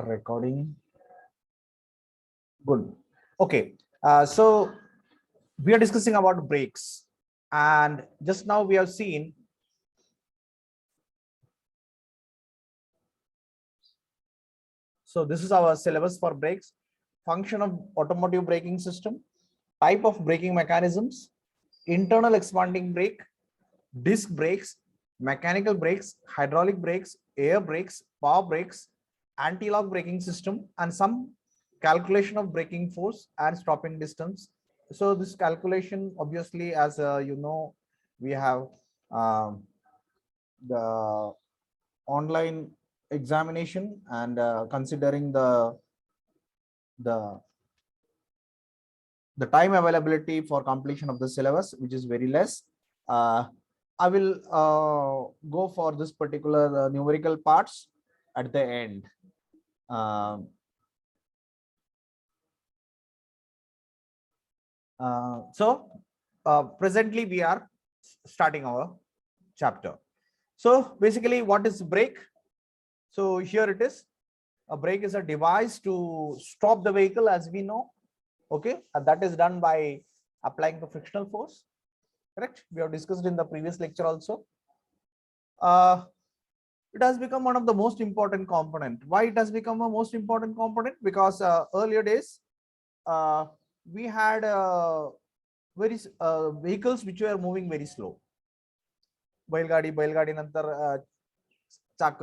Recording. Good. Okay. So we are discussing about brakes, and just now we have seen. So this is our syllabus for brakes. Function of automotive braking system, type of braking mechanisms, internal expanding brake, disc brakes, mechanical brakes, hydraulic brakes, air brakes, power brakes, anti-lock braking system, and some calculation of braking force and stopping distance. So this calculation, obviously, as you know, we have the online examination, and considering the the time availability for completion of the syllabus, which is very less, I will go for this particular numerical parts at the end. Presently we are starting our chapter. So basically, what is brake? So here it is. A brake is a device to stop the vehicle, as we know. Okay, and that is done by applying the frictional force. Correct? We have discussed in the previous lecture also. It has become one of the most important component. Why it has become a most important component? Because earlier days we had very vehicles which were moving very slow. बैलगाडी नंतर चाक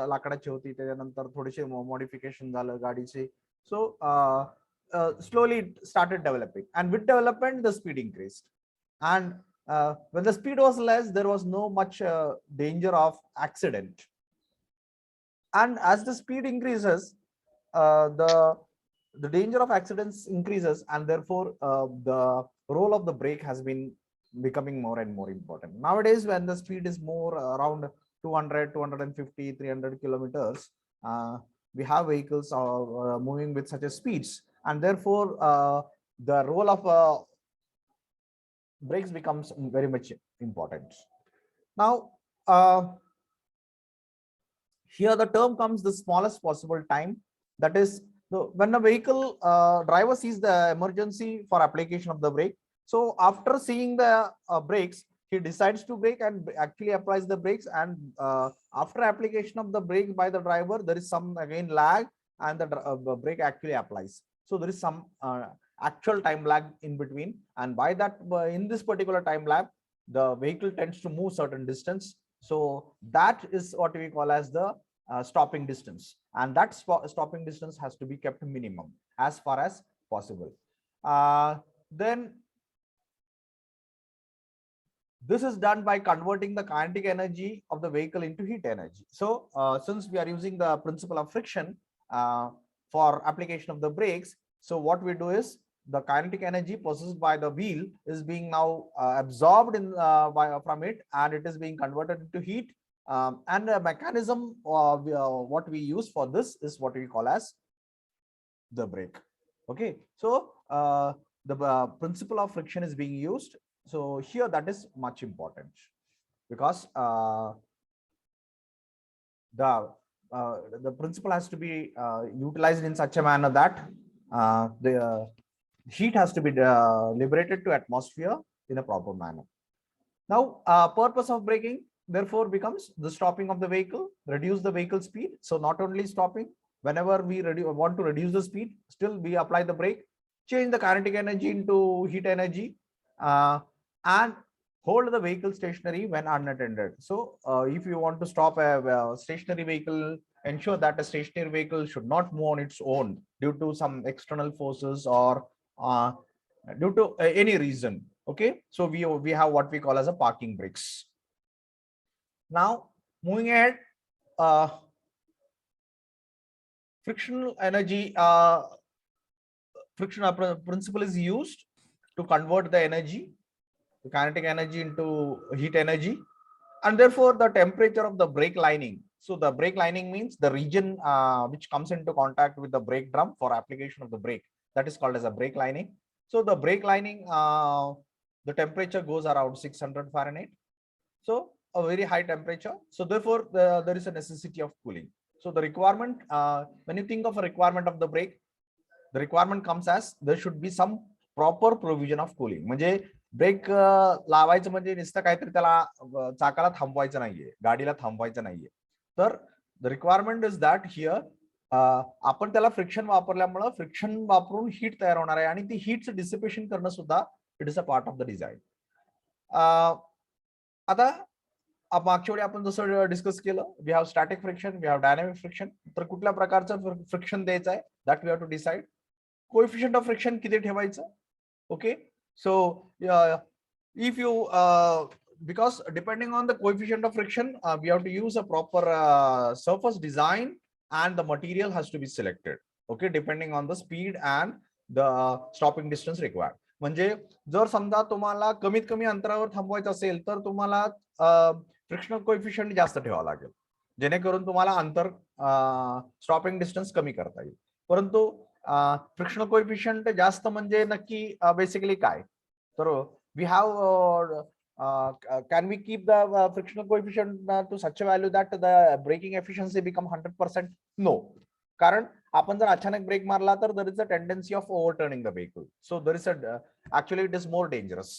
लाकडाची होती, त्याच्यानंतर थोडेसे modification झालं गाडीचे. So slowly it started developing, and with development the speed increased, and when the speed was less, there was no much danger of accident. And as the speed increases, the danger of accidents increases, and therefore the role of the brake has been becoming more and more important. Nowadays, when the speed is more around 200, 250, 300 kilometers, we have vehicles moving with such a speeds, and therefore the role of brakes becomes very much important. Now, here the term comes the smallest possible time. That is, when a vehicle driver sees the emergency for application of the brake. So after seeing the brakes, he decides to brake and actually applies the brakes. And after application of the brake by the driver, there is some again lag, and the brake actually applies. So there is some actual time lag in between, and by that, in this particular time lag, the vehicle tends to move certain distance. So that is what we call as the stopping distance, and that stopping distance has to be kept minimum as far as possible. Then this is done by converting the kinetic energy of the vehicle into heat energy. So since we are using the principle of friction for application of the brakes, so what we do is the kinetic energy possessed by the wheel is being now absorbed in from it, and it is being converted into heat. And the mechanism what we use for this is what we call as the brake. Okay, so the principle of friction is being used. So here that is much important, because the principle has to be utilized in such a manner that the heat has to be liberated to atmosphere in a proper manner. Now, purpose of braking therefore becomes the stopping of the vehicle, reduce the vehicle speed. So not only stopping, whenever we want to reduce the speed, still we apply the brake, change the kinetic energy into heat energy, and hold the vehicle stationary when unattended. So if you want to stop a stationary vehicle, ensure that a stationary vehicle should not move on its own due to some external forces or due to any reason. Okay, so we have what we call as a parking brakes. Now moving ahead, frictional energy frictional principle is used to convert the energy, the kinetic energy, into heat energy, and therefore the temperature of the brake lining. So the brake lining means the region which comes into contact with the brake drum for application of the brake, that is called as a brake lining. So the brake lining, the temperature goes around 600 Fahrenheit. So a very high temperature. So therefore there is a necessity of cooling. So the requirement, when you think of a requirement of the brake, the requirement comes as there should be some proper provision of cooling. म्हणजे break लावायचं म्हणजे नुसतं काहीतरी त्याला चाकाला थांबवायचं नाहीये, गाडीला थांबवायचं नाहीये. तर the requirement is that here आपण त्याला फ्रिक्शन वापरल्यामुळे फ्रिक्शन वापरून हीट तयार होणार आहे आणि ती हीटचं डिसिपेशन करणं सुद्धा it is a part of the design. आता मागच्या वेळी आपण जसं डिस्कस केलं, we have static friction, we have dynamic friction. तर कुठल्या प्रकारचं फ्रिक्शन द्यायचं आहे that we have to decide. Coefficient of friction किती ठेवायचं. Okay, so if you because depending on the coefficient of friction we have to use a proper surface design and the material has to be selected. Okay, depending on the speed and the stopping distance required. म्हणजे जर समजा तुम्हाला कमीत कमी अंतरावर थांबवायचं असेल तर तुम्हाला फ्रिक्शनल कोएफिशियंट जास्त ठेवावं लागेल, जेणेकरून तुम्हाला अंतर स्टॉपिंग डिस्टन्स कमी करता येईल. परंतु फ्रिक्शनल कोएफिशियंट जास्त म्हणजे नक्की बेसिकली काय, तर we have can we keep the frictional coefficient to such a value that the braking efficiency become 100%? No, कारण आपण जर अचानक ब्रेक मारला तर there is a tendency of overturning the vehicle, so there is a actually it is more dangerous.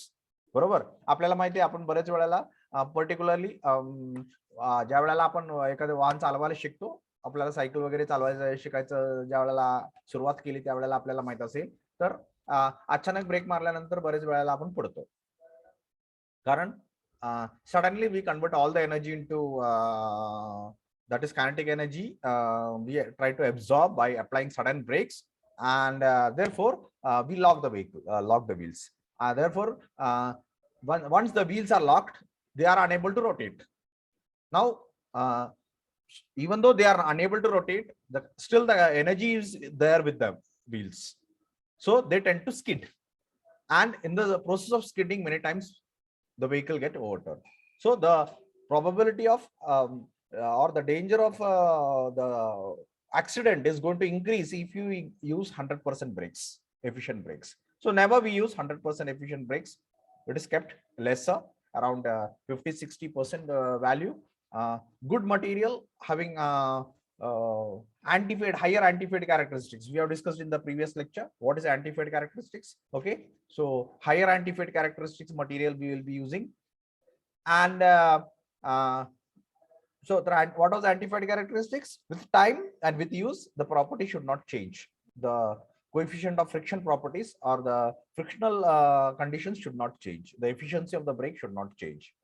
बरोबर, आपल्याला माहिती आहे, आपण बरेच वेळेला पर्टिक्युलरली ज्या वेळेला आपण एखादं वाहन चालवायला शिकतो, आपल्याला सायकल वगैरे चालवायचं शिकायचं ज्या वेळेला सुरुवात केली त्यावेळेला आपल्याला माहित असेल तर अचानक ब्रेक मारल्यानंतर बरेच वेळेला आपण पडतो, कारण suddenly we convert all the energy into that is kinetic energy we try to absorb by applying sudden brakes, and therefore we lock the vehicle, lock the wheels. Therefore once the wheels are locked they are unable to rotate. Now even though they are unable to rotate, still the energy is there with the wheels, so they tend to skid, and in the process of skidding many times the vehicle get overturned. So the probability of or the danger of the accident is going to increase if you use 100% brakes, efficient brakes. So never we use 100% efficient brakes. It is kept lesser, around 50-60% value. Good material having anti-fade, higher anti-fade characteristics. We have discussed in the previous lecture what is anti-fade characteristics. Okay, so higher anti-fade characteristics material we will be using, and so what was anti-fade characteristics? With time and with use, the property should not change. The coefficient of friction properties or the frictional conditions should not change. The efficiency of the brake should not change.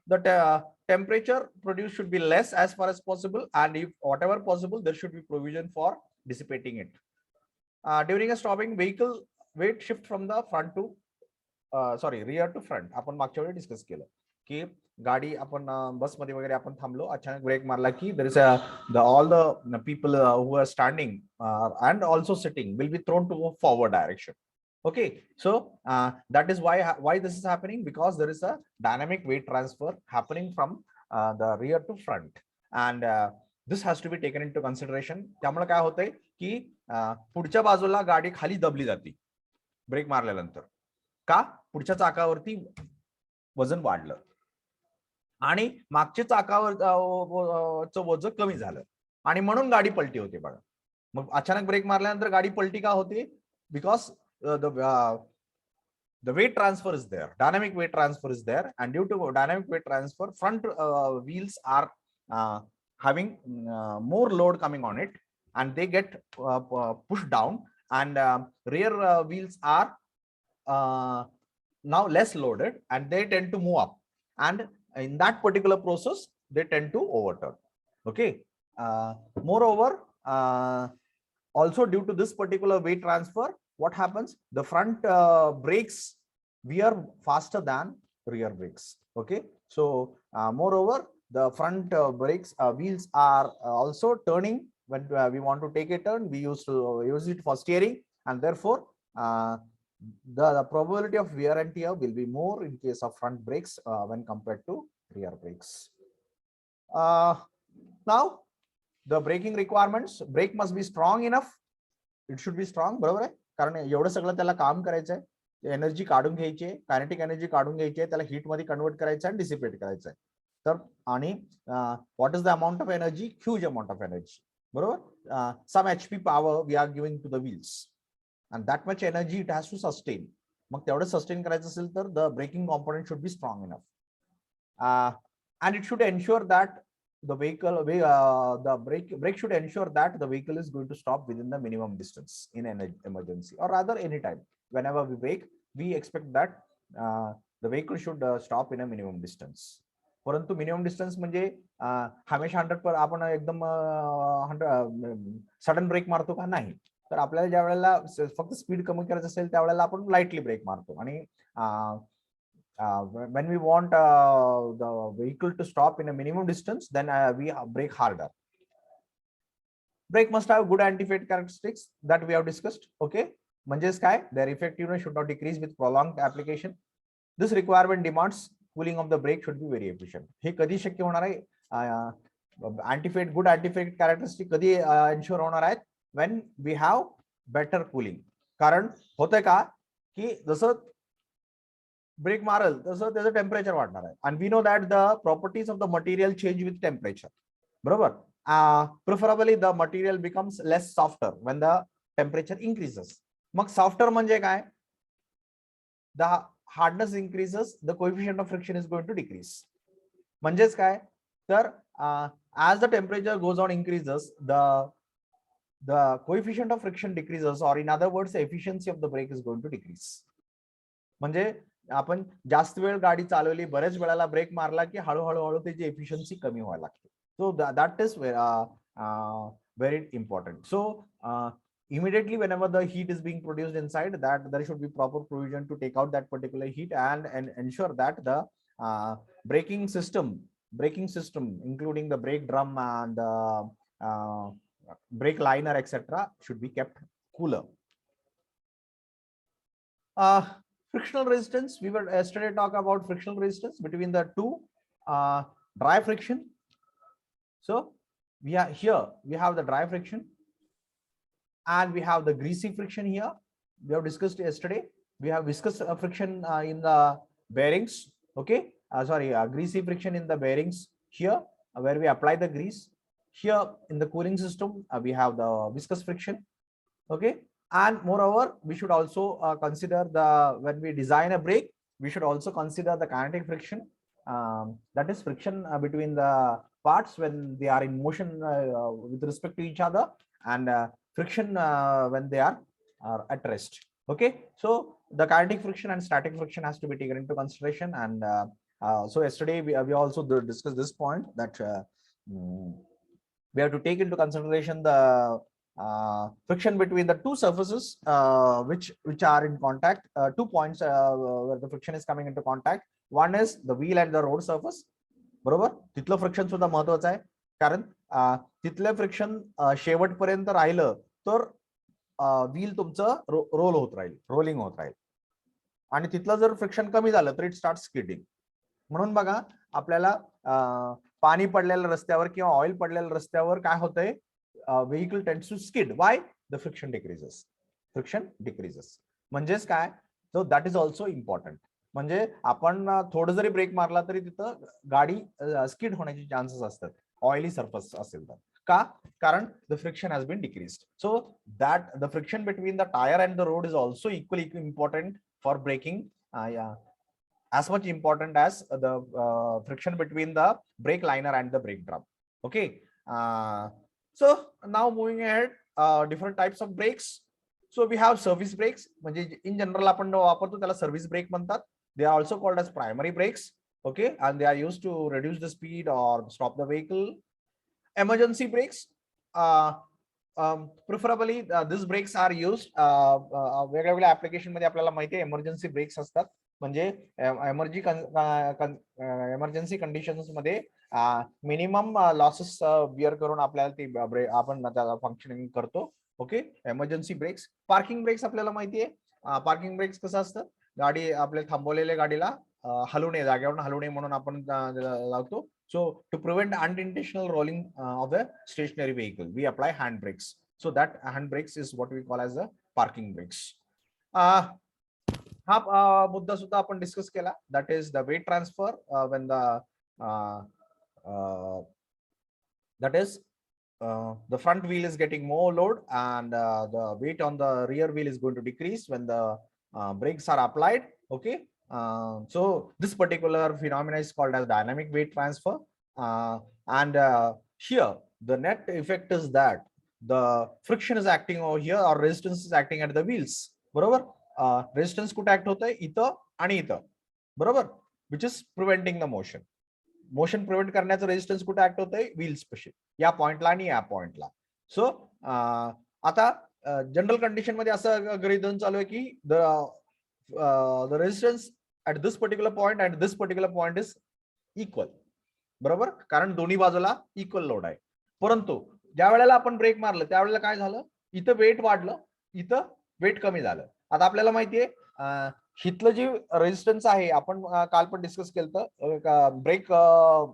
The temperature produced should be less as far as possible, and if whatever possible there should be provision for dissipating it. During a stopping, vehicle weight shift from the front to rear to front. आपण मागच्या वेळी discuss केलं की गाडी आपण बस मध्ये वगैरे आपण थांबलो, अचानक ब्रेक मारला की there is all the people who are standing and also sitting will be thrown to a forward direction. Okay, so that is why this is happening, because there is a dynamic weight transfer happening from the rear to front, and this has to be taken into consideration. त्यामुळे काय होतंय की पुढच्या बाजूला गाडी खाली दबली जाते break मारल्यानंतर, का पुढच्या चाकावरती वजन वाढलं आणि मागच्या चाकावरचं वजन कमी झालं आणि म्हणून गाडी पलटी होते. बघा, मग अचानक ब्रेक मारल्यानंतर गाडी पलटी का होते? Because the weight transfer is there, dynamic weight transfer is there, and due to dynamic weight transfer front wheels are having more load coming on it, and they get pushed down, and rear wheels are now less loaded and they tend to move up, and in that particular process they tend to overturn. Okay, moreover also due to this particular weight transfer, what happens? The front brakes veer faster than rear brakes. Okay, so moreover the front brakes wheels are also turning when we want to take a turn. We used to use it for steering, and therefore the probability of wear and tear will be more in case of front brakes when compared to rear brakes. Now the braking requirements, brake must be strong enough. It should be strong, बरोबर आहे, कारण एवढं सगळं त्याला काम करायचं आहे, energy काढून घ्यायची आहे, कायनेटिक एनर्जी काढून घ्यायची आहे, त्याला हीट मध्ये कन्वर्ट करायचं आहे आणि डिसिपेट करायचं आहे. तर आणि what is the amount of energy? Huge amount of energy. बरोबर, some HP power we are giving to the wheels and that much energy it has to sustain. मग तेवढं सस्टेन करायचं असेल तर the braking component should be strong enough, and it should ensure that the brake should ensure that the vehicle is going to stop within the minimum distance in an emergency, or rather anytime whenever we brake we expect that the vehicle should stop in a minimum distance. परंतु minimum distance म्हणजे हमेशा 100 पर आपण एकदम 100 sudden break मारतो का? नाही. तर आपल्याला ज्या वेळेला फक्त स्पीड कमी करायचं असेल त्यावेळेला आपण लाईटली ब्रेक मारतो आणि when we want the vehicle to stop in a minimum distance, then we brake harder. Brake must have good anti-fade characteristics that we have discussed. Okay, म्हणजेच काय? Their effectiveness should not decrease with prolonged application. This requirement demands cooling of the brake should be very efficient. हे कधी शक्य होणार आहे? Anti-fade, good anti-fade characteristic कधी ensure होणार आहेत? When we have better cooling. कारण होतंय का की जसं ब्रेक मारल तसं त्याचं टेम्परेचर वाढणार आहे, and we know that the properties of the material change with temperature. बरोबर, preferably the material becomes less softer when the temperature increases. मग softer म्हणजे काय? The hardness increases, the coefficient of friction is going to decrease. म्हणजेच काय? तर as the temperature goes on increases, the coefficient of friction decreases, or in other words, the efficiency of the brake is going to decrease. म्हणजे आपण जास्त वेळ गाडी चालवली, बरेच वेळाला ब्रेक मारला की हळूहळू त्याची एफिशियन्सी कमी व्हायला लागते. So that is very important. So immediately whenever the heat is being produced inside, that there should be proper provision to take out that particular heat and ensure that the braking system including the brake drum and brake liner etc should be kept cooler. Frictional resistance, we were yesterday talk about frictional resistance between the two. Dry friction, so we are here, we have the dry friction and we have the greasy friction here. We have discussed yesterday. We have viscous friction in the bearings. Okay, greasy friction in the bearings here where we apply the grease. Here in the cooling system we have the viscous friction. Okay, and moreover we should also consider when we design a brake, we should also consider the kinetic friction, that is friction between the parts when they are in motion with respect to each other, and friction when they are at rest. Okay, so the kinetic friction and static friction has to be taken into consideration, and so yesterday we also discussed this point that we have to take into consideration the friction between the two surfaces which are in contact, 2 points where the friction is coming into contact. One is the wheel and the road surface. बरोबर, तिथलं friction सुद्धा महत्वाचं आहे, कारण तिथलं friction शेवटपर्यंत राहिलं तर व्हील तुमचं रोल होत राहील, रोलिंग होत राहील, आणि तिथलं जर फ्रिक्शन कमी झालं तर इट स्टार्ट स्किडिंग. म्हणून बघा आपल्याला पाणी पडलेल्या रस्त्यावर किंवा ऑइल पडलेल्या रस्त्यावर काय होतंय, vehicle tends to skid. Why? The friction decreases. Friction decreases. म्हणजेच काय, so that is also important. म्हणजे आपण थोडं जरी ब्रेक मारला तरी तिथं गाडी स्किड होण्याचे चान्सेस असतात ऑइली सरफेस असेल तर. का? कारण the friction has been decreased. So that the friction between the tire and the road is also equally important for braking, as much important as the friction between the brake liner and the brake drum. Okay, so now moving ahead, different types of brakes. So we have service brakes, म्हणजे in general आपण वापरतो त्याला service break म्हणतात. They are also called as primary brakes. Okay, and they are used to reduce the speed or stop the vehicle. Emergency brakes, preferably these brakes are used वेगवेगळ्या application मध्ये आपल्याला माहिती आहे emergency brakes असतात. म्हणजे emergency conditions मध्ये minimum losses bear करून आपल्याला ती आपण त्याला फंक्शनिंग करतो. Okay, emergency brakes. Parking brakes आपल्याला माहिती आहे. पार्किंग ब्रेक्स कसं असतं, गाडी आपल्या थांबवलेल्या गाडीला हलू नये, जागेवरून हलू नये म्हणून आपण लावतो. So to prevent unintentional rolling of the stationary vehicle we apply hand brakes. So that hand brakes is what we call as the parking brakes. हा मुद्दा सुद्धा आपण डिस्कस केला, that is the weight transfer when the that is the front wheel is getting more load and the weight on the rear wheel is going to decrease when the brakes are applied. Okay, so this particular phenomena is called as dynamic weight transfer, and here the net effect is that the friction is acting over here or resistance is acting at the wheels. बरोबर, resistance कुठे act होतंय, इथं आणि इथं. बरोबर, which is preventing the motion. Motion prevent करण्याचं resistance कुठे act होतंय, व्हील्स पाशी, या पॉइंटला आणि या पॉइंटला. सो आता जनरल कंडिशन मध्ये असं गृहीत धरून चालू आहे की the resistance at this particular point and this particular point is equal. बरोबर, कारण दोन्ही बाजूला इक्वल लोड आहे. परंतु ज्या वेळेला आपण ब्रेक मारलं त्यावेळेला काय झालं, इथं वेट वाढलं, इथं वेट कमी झालं. आता आपल्याला माहितीये हितलं जी रेजिस्टन्स आहे, आपण काल पण डिस्कस केलं ब्रेक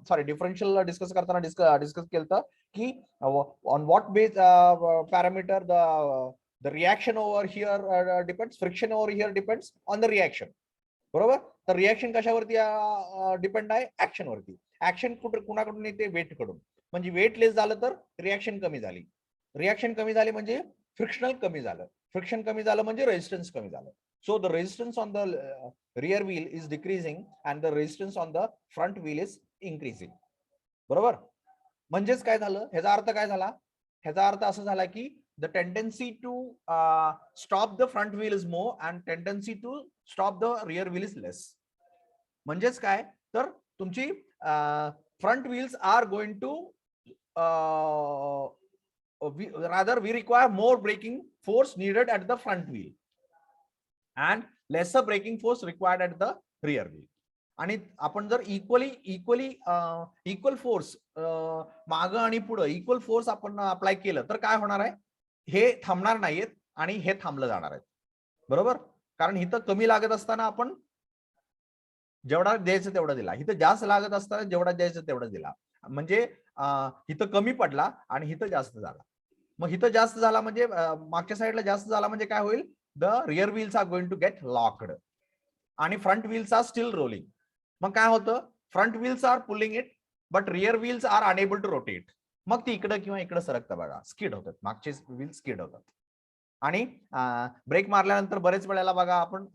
सॉरी डिफरन्शियल डिस्कस करताना डिस्कस केलं की on what base parameter the reaction over here depends, friction over here depends on the reaction. बरोबर, तर रिएक्शन कशावरती डिपेंड आहे, ऍक्शन वरती. ऍक्शन कुणाकडून येते, वेट कडून. म्हणजे वेट लेस झालं तर रिएक्शन कमी झाली, रिएक्शन कमी झाली म्हणजे फ्रिक्शनल कमी झालं, फ्रिक्शन कमी झालं म्हणजे रेजिस्टन्स कमी झालं. So the resistance on the rear wheel is decreasing and the resistance on the front wheel is increasing. बरोबर, म्हणजेच काय झालं, ह्याचा अर्थ काय झाला, ह्याचा अर्थ असं झाला की the tendency to stop the front wheel is more and tendency to stop the rear wheel is less. म्हणजेच काय, तर तुमची front wheels are going to rather we require more braking force needed at the front wheel and lesser braking force required at the rear wheel. आणि आपण जर equal force माग आणि पुढे इक्वल फोर्स आपण अप्लाय केलं तर काय होणार आहे, हे थांबणार नाहीयेत आणि हे थांबलं जाणार आहे. बरोबर, कारण इथं कमी लागत असताना आपण जेवढा द्यायचं तेवढा दिला, इथं जास्त लागत असताना जेवढा द्यायचं तेवढा दिला, म्हणजे इथं कमी पडला आणि इथं जास्त झाला. मग इथं जास्त झाला म्हणजे मागच्या साईडला जास्त झाला म्हणजे काय होईल, the rear wheels are going to get locked आणि front wheels are still rolling. मग काय होतं, front wheels are pulling it but rear wheels are unable to rotate. मग ती इकडे किंवा इकडे सरकतं बघा, स्किड होतात, मागचे व्हील स्किड होतात. आणि ब्रेक मारल्यानंतर बरेच वेळेला बघा आपण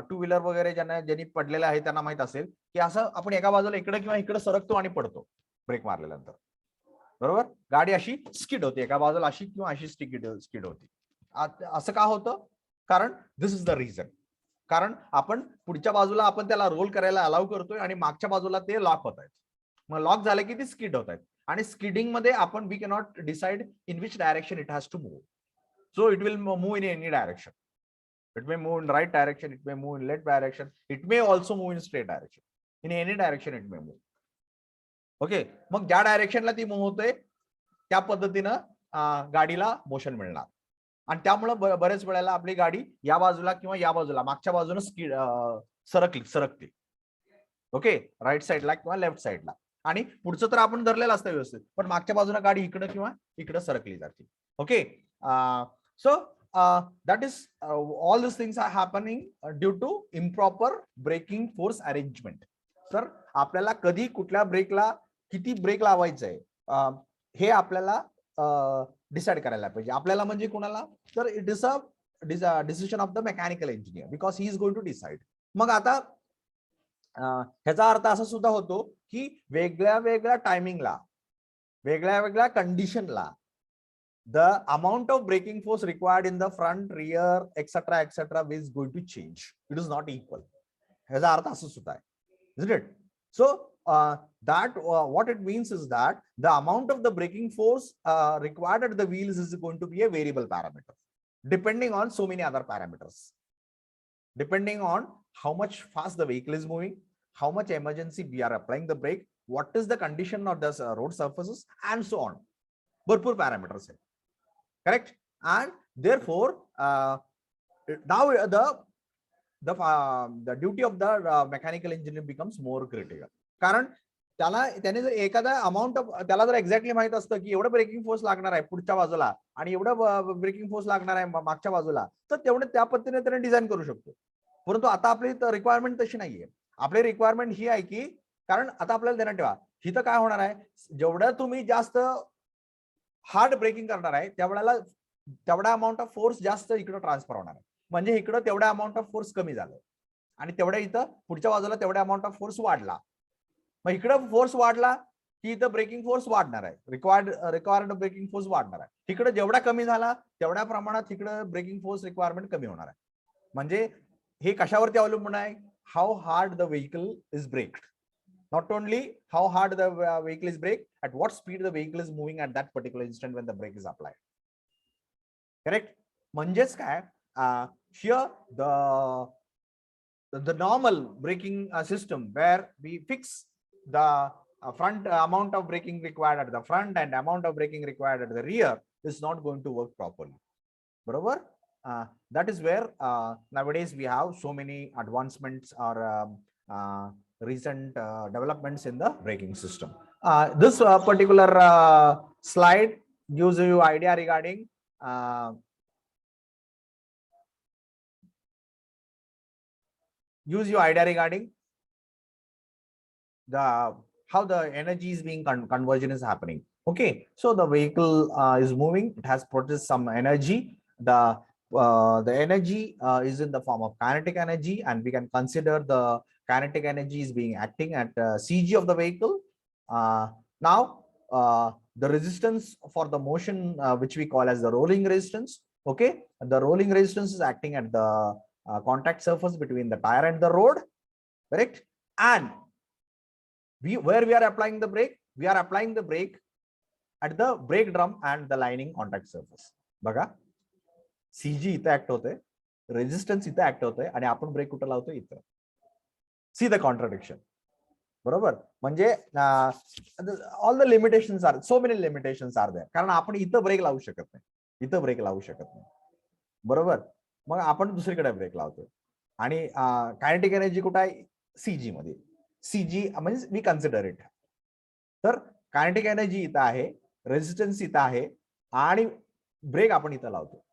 टू व्हीलर वगैरे ज्यांनी पडलेले आहे त्यांना माहित असेल की असं आपण एका बाजूला इकडे किंवा इकडे सरकतो आणि पडतो ब्रेक मारल्यानंतर. बरोबर, गाडी अशी स्किड होते, एका बाजूला अशी किंवा अशी स्किड होती. असं का होतं, कारण दिस इज द रिझन, कारण आपण पुढच्या बाजूला आपण त्याला रोल करायला अलाउ करतोय आणि मागच्या बाजूला ते लॉक होत आहेत. मग लॉक झाले की ते स्किड होत आहेत आणि स्किडिंग मध्ये आपण we cannot decide in which direction it has to move. So it will move in any direction. It may move in right direction, it may move in left direction, it may also move in straight direction, in any direction it may move. Okay, मग ज्या डायरेक्शनला ती move होते त्या पद्धतीनं गाडीला motion मिळणार आणि त्यामुळे बरेच वेळेला आपली गाडी या बाजूला किंवा या बाजूला मागच्या बाजूने सरकते. ओके, राईट साईडला किंवा लेफ्ट साईडला, आणि पुढचं तर आपण धरलेलं असतं व्यवस्थित, पण मागच्या बाजूला गाडी इकडे किंवा इकडे सरकली जाते. Okay, so that is all this things are happening due to improper braking force arrangement. तर आपल्याला कधी कुठल्या ब्रेकला किती ब्रेक लावायचं आहे हे आपल्याला डिसाइड करायला पाहिजे. आपल्याला म्हणजे कोणाला, तर it is a decision of the mechanical engineer because he is going to decide. मग आता ह्याचा अर्थ असा सुद्धा होतो की वेगळ्या वेगळ्या टायमिंगला, वेगळ्या वेगळ्या कंडिशनला the amount of braking force required in the front, rear etcetera etcetera is going to change. It is not equal. ह्याचा अर्थ असं सुद्धा आहे, isn't it? So what it means is that the amount of the braking force required at the wheels is going to be a variable parameter depending on so many other parameters, depending on how much fast the vehicle is moving, how much emergency we are applying the brake, what is the condition of the road surfaces, and so on. Bharpur parameters hai, correct? And therefore now the duty of the mechanical engineer becomes more critical. कारण त्याने जर एखादा amount of, त्याला जर exactly माहित असतं की एवढं ब्रेकिंग फोर्स लागणार आहे पुढच्या बाजूला आणि एवढं ब्रेकिंग फोर्स लागणार आहे मागच्या बाजूला, तर तेवढं त्या पद्धतीने त्याने डिझाईन करू शकतो. परंतु आता आपली रिक्वायरमेंट तशी नाहीये. आपली रिक्वायरमेंट ही आहे की, कारण आता आपल्याला ध्यानात ठेवा इथं काय होणार आहे, जेवढं तुम्ही जास्त हार्ड ब्रेकिंग करणार आहे तेवढा अमाऊंट ऑफ फोर्स जास्त इकडे ट्रान्सफर होणार आहे. म्हणजे इकडे तेवढा अमाऊंट ऑफ फोर्स कमी झालं आणि तेवढ्या इथं पुढच्या बाजूला तेवढा अमाऊंट ऑफ फोर्स वाढला. मग इकडे फोर्स वाढला की इथं ब्रेकिंग फोर्स वाढणार आहे, रिक्वायर्ड ब्रेकिंग फोर्स वाढणार आहे. इकडे जेवढा कमी झाला तेवढ्या प्रमाणात इकडे ब्रेकिंग फोर्स रिक्वायरमेंट कमी होणार आहे. म्हणजे हे कशावरती अवलंबून आहे, how hard the vehicle is braked. Not only how hard the vehicle is brake, at what speed the vehicle is moving at that particular instant when the brake is applied. Correct? म्हणजेच काय, here the normal braking system where we fix the front amount of braking required at the front and amount of braking required at the rear is not going to work properly. Barabar? That is where nowadays we have so many advancements or recent developments in the braking system. This particular slide gives you idea regarding the how the energy is being conversion is happening. Okay, so the vehicle is moving, it has produced some energy. The energy is in the form of kinetic energy, and we can consider the kinetic energy is being acting at CG of the vehicle. Now the resistance for the motion which we call as the rolling resistance. Okay, the rolling resistance is acting at the contact surface between the tire and the road, correct? And where we are applying the brake, we are applying the brake at the brake drum and the lining contact surface. बघा, CG इथे act होते, resistance इथे act होते आणि आपण brake कुठे लावतो, इथं. See the contradiction. बरोबर? म्हणजे all the limitations are, so many limitations are there. कारण आपण इथं ब्रेक लावू शकत नाही, इथं ब्रेक लावू शकत नाही. बरोबर? मग आपण दुसरीकडे ब्रेक लावतो आणि कायनेटिक एनर्जी कुठे आहे, CG मध्ये. CG म्हणजे वी कन्सिडर इट. तर कायनेटिक एनर्जी इथं आहे, रेजिस्टन्स इथं आहे आणि ब्रेक आपण इथं लावतो.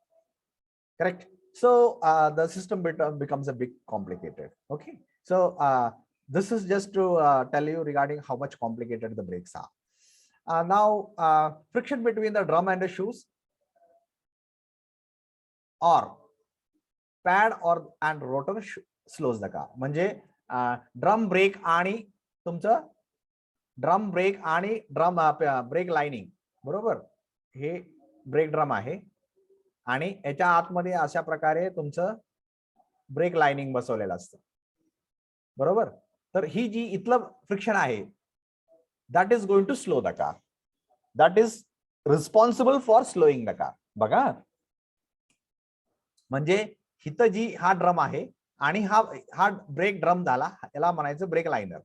Correct? So the system becomes a bit complicated. Okay, so this is just to tell you regarding how much complicated the brakes are. Now friction between the drum and the shoes or pad or and rotor slows the car. म्हणजे drum brake आणि तुमचं drum brake आणि drum brake lining, बरोबर? हे break drum आहे आणि याच्या आतमध्ये अशा प्रकारे तुमचं ब्रेक लाइनिंग बसवलेलं असतं, बरोबर? तर ही जी इथलं फ्रिक्शन आहे, that is going to slow the car, that is responsible for slowing the car. बघा, म्हणजे इथं जी हा ड्रम आहे आणि हा ब्रेक ड्रम झाला, याला म्हणायचं ब्रेक लाइनर.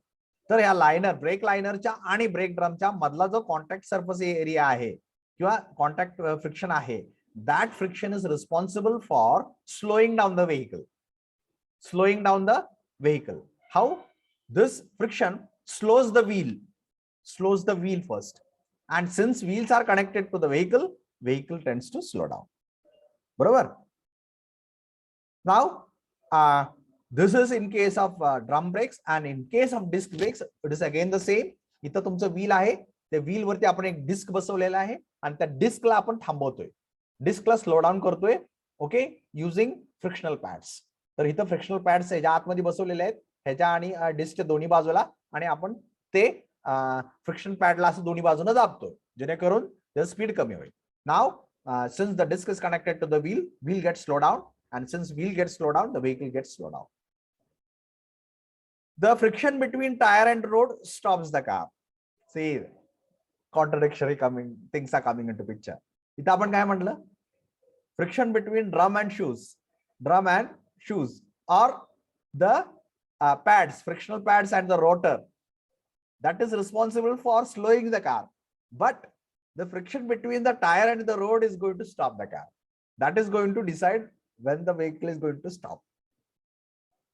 तर या लाइनर, ब्रेक लाइनरच्या आणि ब्रेक ड्रमच्या मधला जो कॉन्टॅक्ट सरफेस एरिया आहे किंवा कॉन्टॅक्ट फ्रिक्शन आहे, that friction is responsible for slowing down the vehicle. How? This friction slows the wheel first, and since wheels are connected to the vehicle tends to slow down. Barabar? Now this is in case of drum brakes, and in case of disc brakes it is again the same. इथं तुमचं wheel आहे, त्या wheel वरती आपण एक disk बसवलेला आहे आणि त्या डिस्कला आपण थांबवतोय, डिस्कला स्लो डाऊन करतोय. Okay, using frictional pads. तर इथं फ्रिक्शनल पॅड्स ह्याच्या आतमध्ये बसवलेले आहेत, ह्याच्या आणि डिस्कच्या दोन्ही बाजूला, आणि आपण ते फ्रिक्शन पॅडला असं दोन्ही बाजूने दाबतोय जेणेकरून त्याचं स्पीड कमी होईल. नाव since the disc is connected to the wheel gets slow down, and since wheel gets slow down, the vehicle gets slow down. The friction between tire and road stops the car. See, contradictory things are coming into picture. इथं आपण काय म्हटलं, friction between drum and shoes or the pads, frictional pads and the rotor, that is responsible for slowing the car, but the friction between the tire and the road is going to stop the car. That is going to decide when the vehicle is going to stop,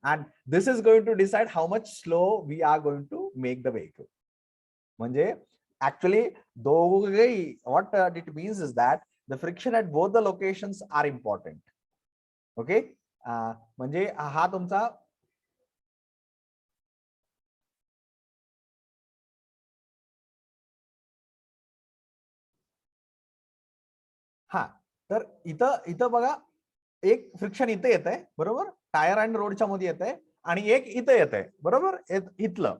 and this is going to decide how much slow we are going to make the vehicle. म्हणजे actually what it means is that the friction at both the locations are important. Okay, म्हणजे हा तुमचा हा, तर इथं इथं बघा, एक फ्रिक्शन इथे येत आहे बरोबर, टायर अँड रोडच्या मध्ये येत आहे, आणि एक इथं येत आहे बरोबर इथलं.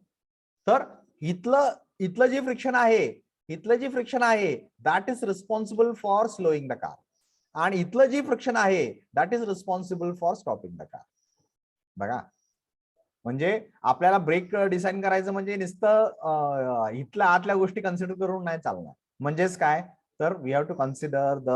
तर इथलं इथलं जे फ्रिक्शन आहे, that is responsible for slowing the car, आणि इथलं जे फ्रिक्शन आहे that is responsible for stopping the car. बघा, म्हणजे आपल्याला ब्रेक डिझाईन करायचं म्हणजे नुसतं इथल्या आतल्या गोष्टी कन्सिडर करून नाही चालणार. म्हणजेच काय, तर we have to consider the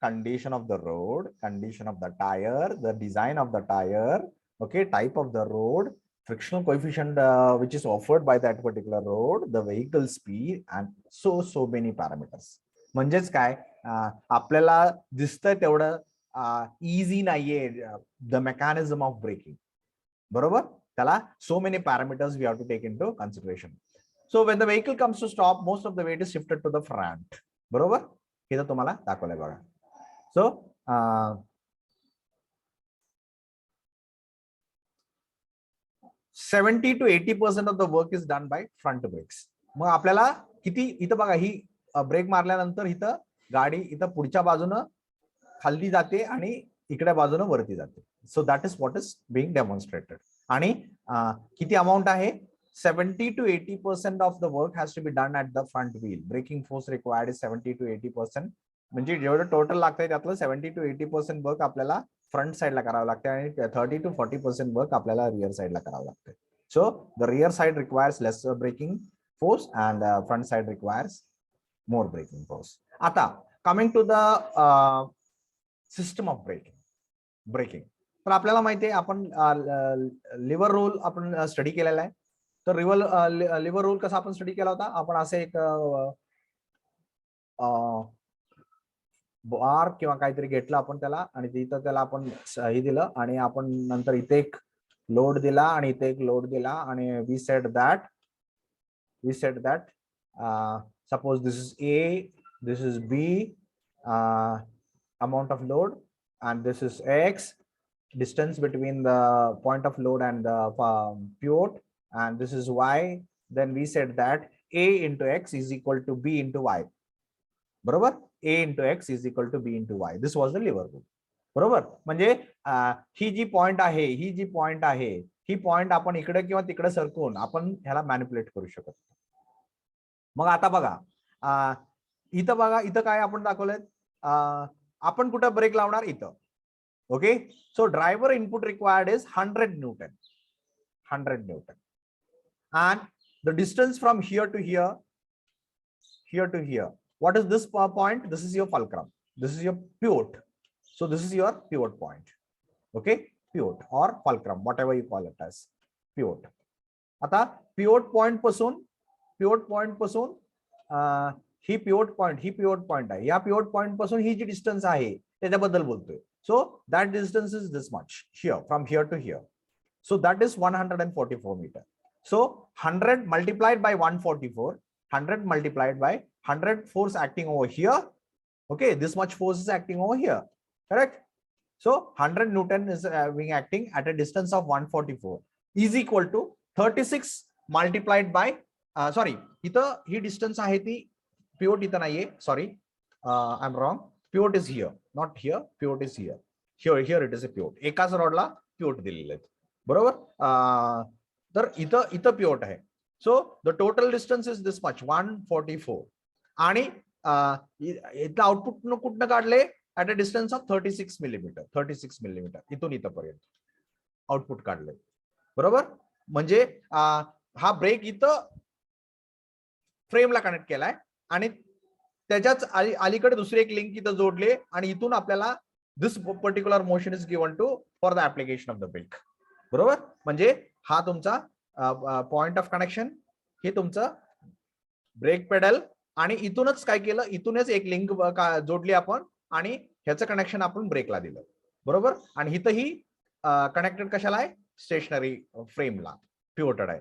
condition of the road, condition of the tire, the design of the tire, okay, type of the road, frictional coefficient which is offered by that particular road, the vehicle speed, and so many parameters. म्हणजेच काय, आपल्याला दिसतंय तेवढं easy नाहीये the mechanism of breaking, बरोबर. त्याला so many parameters we have to take into consideration. So when the vehicle comes to stop, most of the weight is shifted to the front, बरोबर. हे तर तुम्हाला दाखवलंय बघा. So 70 to 80% of the work is done by front brakes. मग आपल्याला किती, इथं बघा, ही ब्रेक मारल्यानंतर इथं गाडी इथं पुढच्या बाजूनं खाली जाते आणि इकडे बाजूनं वरती जाते. So that is what is being demonstrated. आणि किती अमाऊंट आहे, 70 to 80% of the work has to be done at the front wheel. Braking force required is 70 to 80%. म्हणजे जेवढं टोटल लागतंय त्यातलं 70 to 80% वर्क आपल्याला फ्रंट साइडला करावं लागते, आणि 30 to 40% वर्क आपल्याला रिअर साइडला करावं लागते. So the rear side requires less braking force and front side requires more braking force. आता coming to the system of braking. तर आपल्याला माहिती आहे, आपण लिव्हर रोल आपण स्टडी केलेला आहे. तर लिव्हर रोल कसा आपण स्टडी केला होता, आपण असे एक बार किंवा काहीतरी घेतलं आपण त्याला, आणि तिथं त्याला आपण हे दिलं, आणि आपण नंतर इथे एक लोड दिला आणि इथे एक लोड दिला, आणि we said that suppose this is A, this is B amount of load, and this is x, distance between the point of load and the pivot, and this is y. Then we said that a into x is equal to b into y, बरोबर. a into x is equal to b into y. This was the lever rule, बरोबर. म्हणजे ही जी point आहे, ही point आपण इकडे किंवा तिकडे सरकवून आपण ह्याला मॅनिप्युलेट करू शकतो. मग आता बघा, इथं बघा, इथं काय आपण दाखवलंय, आपण कुठं ब्रेक लावणार, इथं. Okay, so driver input required is 100 Newton, and the distance from here to here, what is this point? This is your fulcrum, this is your pivot. So this is your pivot point, okay, pivot or fulcrum, whatever you call it as pivot. आता pivot point पासून ही pivot point आहे, या pivot point पासून ही जी distance आहे त्याच्याबद्दल बोलतोय. So that distance is this much here, from here to here. So that is 144 metre. So 100 multiplied by 144, 100 multiplied by 100 force acting over here. Okay, this much force is acting over here, correct? So 100 Newton is being acting at a distance of 144 is equal to 36 multiplied by sorry, इथं ही distance आहे ती pivot इथं नाहीये, sorry, I'm wrong. Pivot is here, not here. Pivot is here. Here it is a pivot. एकाच रॉडला pivot दिलेले आहेत, बरोबर. तर इथं pivot आहे. So the total distance is this much, 144. आणि इथलं आउटपुट कुठनं काढले, at a distance of 36 millimeter. इथून इथपर्यंत आउटपुट काढले, बरोबर. म्हणजे हा ब्रेक इथं फ्रेमला कनेक्ट केलाय, आणि त्याच्याच अलीकडे दुसरी एक लिंक इथं जोडले, आणि इथून आपल्याला this particular motion is given to for the application of the brake, बरोबर. म्हणजे हा तुमचा पॉइंट ऑफ कनेक्शन, हे तुमचं ब्रेक पेडल, आणि इथूनच काय केलं, इथूनच एक लिंक जोडली आपण, आणि ह्याचं कनेक्शन आपण ब्रेकला दिलं, बरोबर. आणि इथंही कनेक्टेड कशाला आहे, स्टेशनरी फ्रेमला पिवटेड आहे.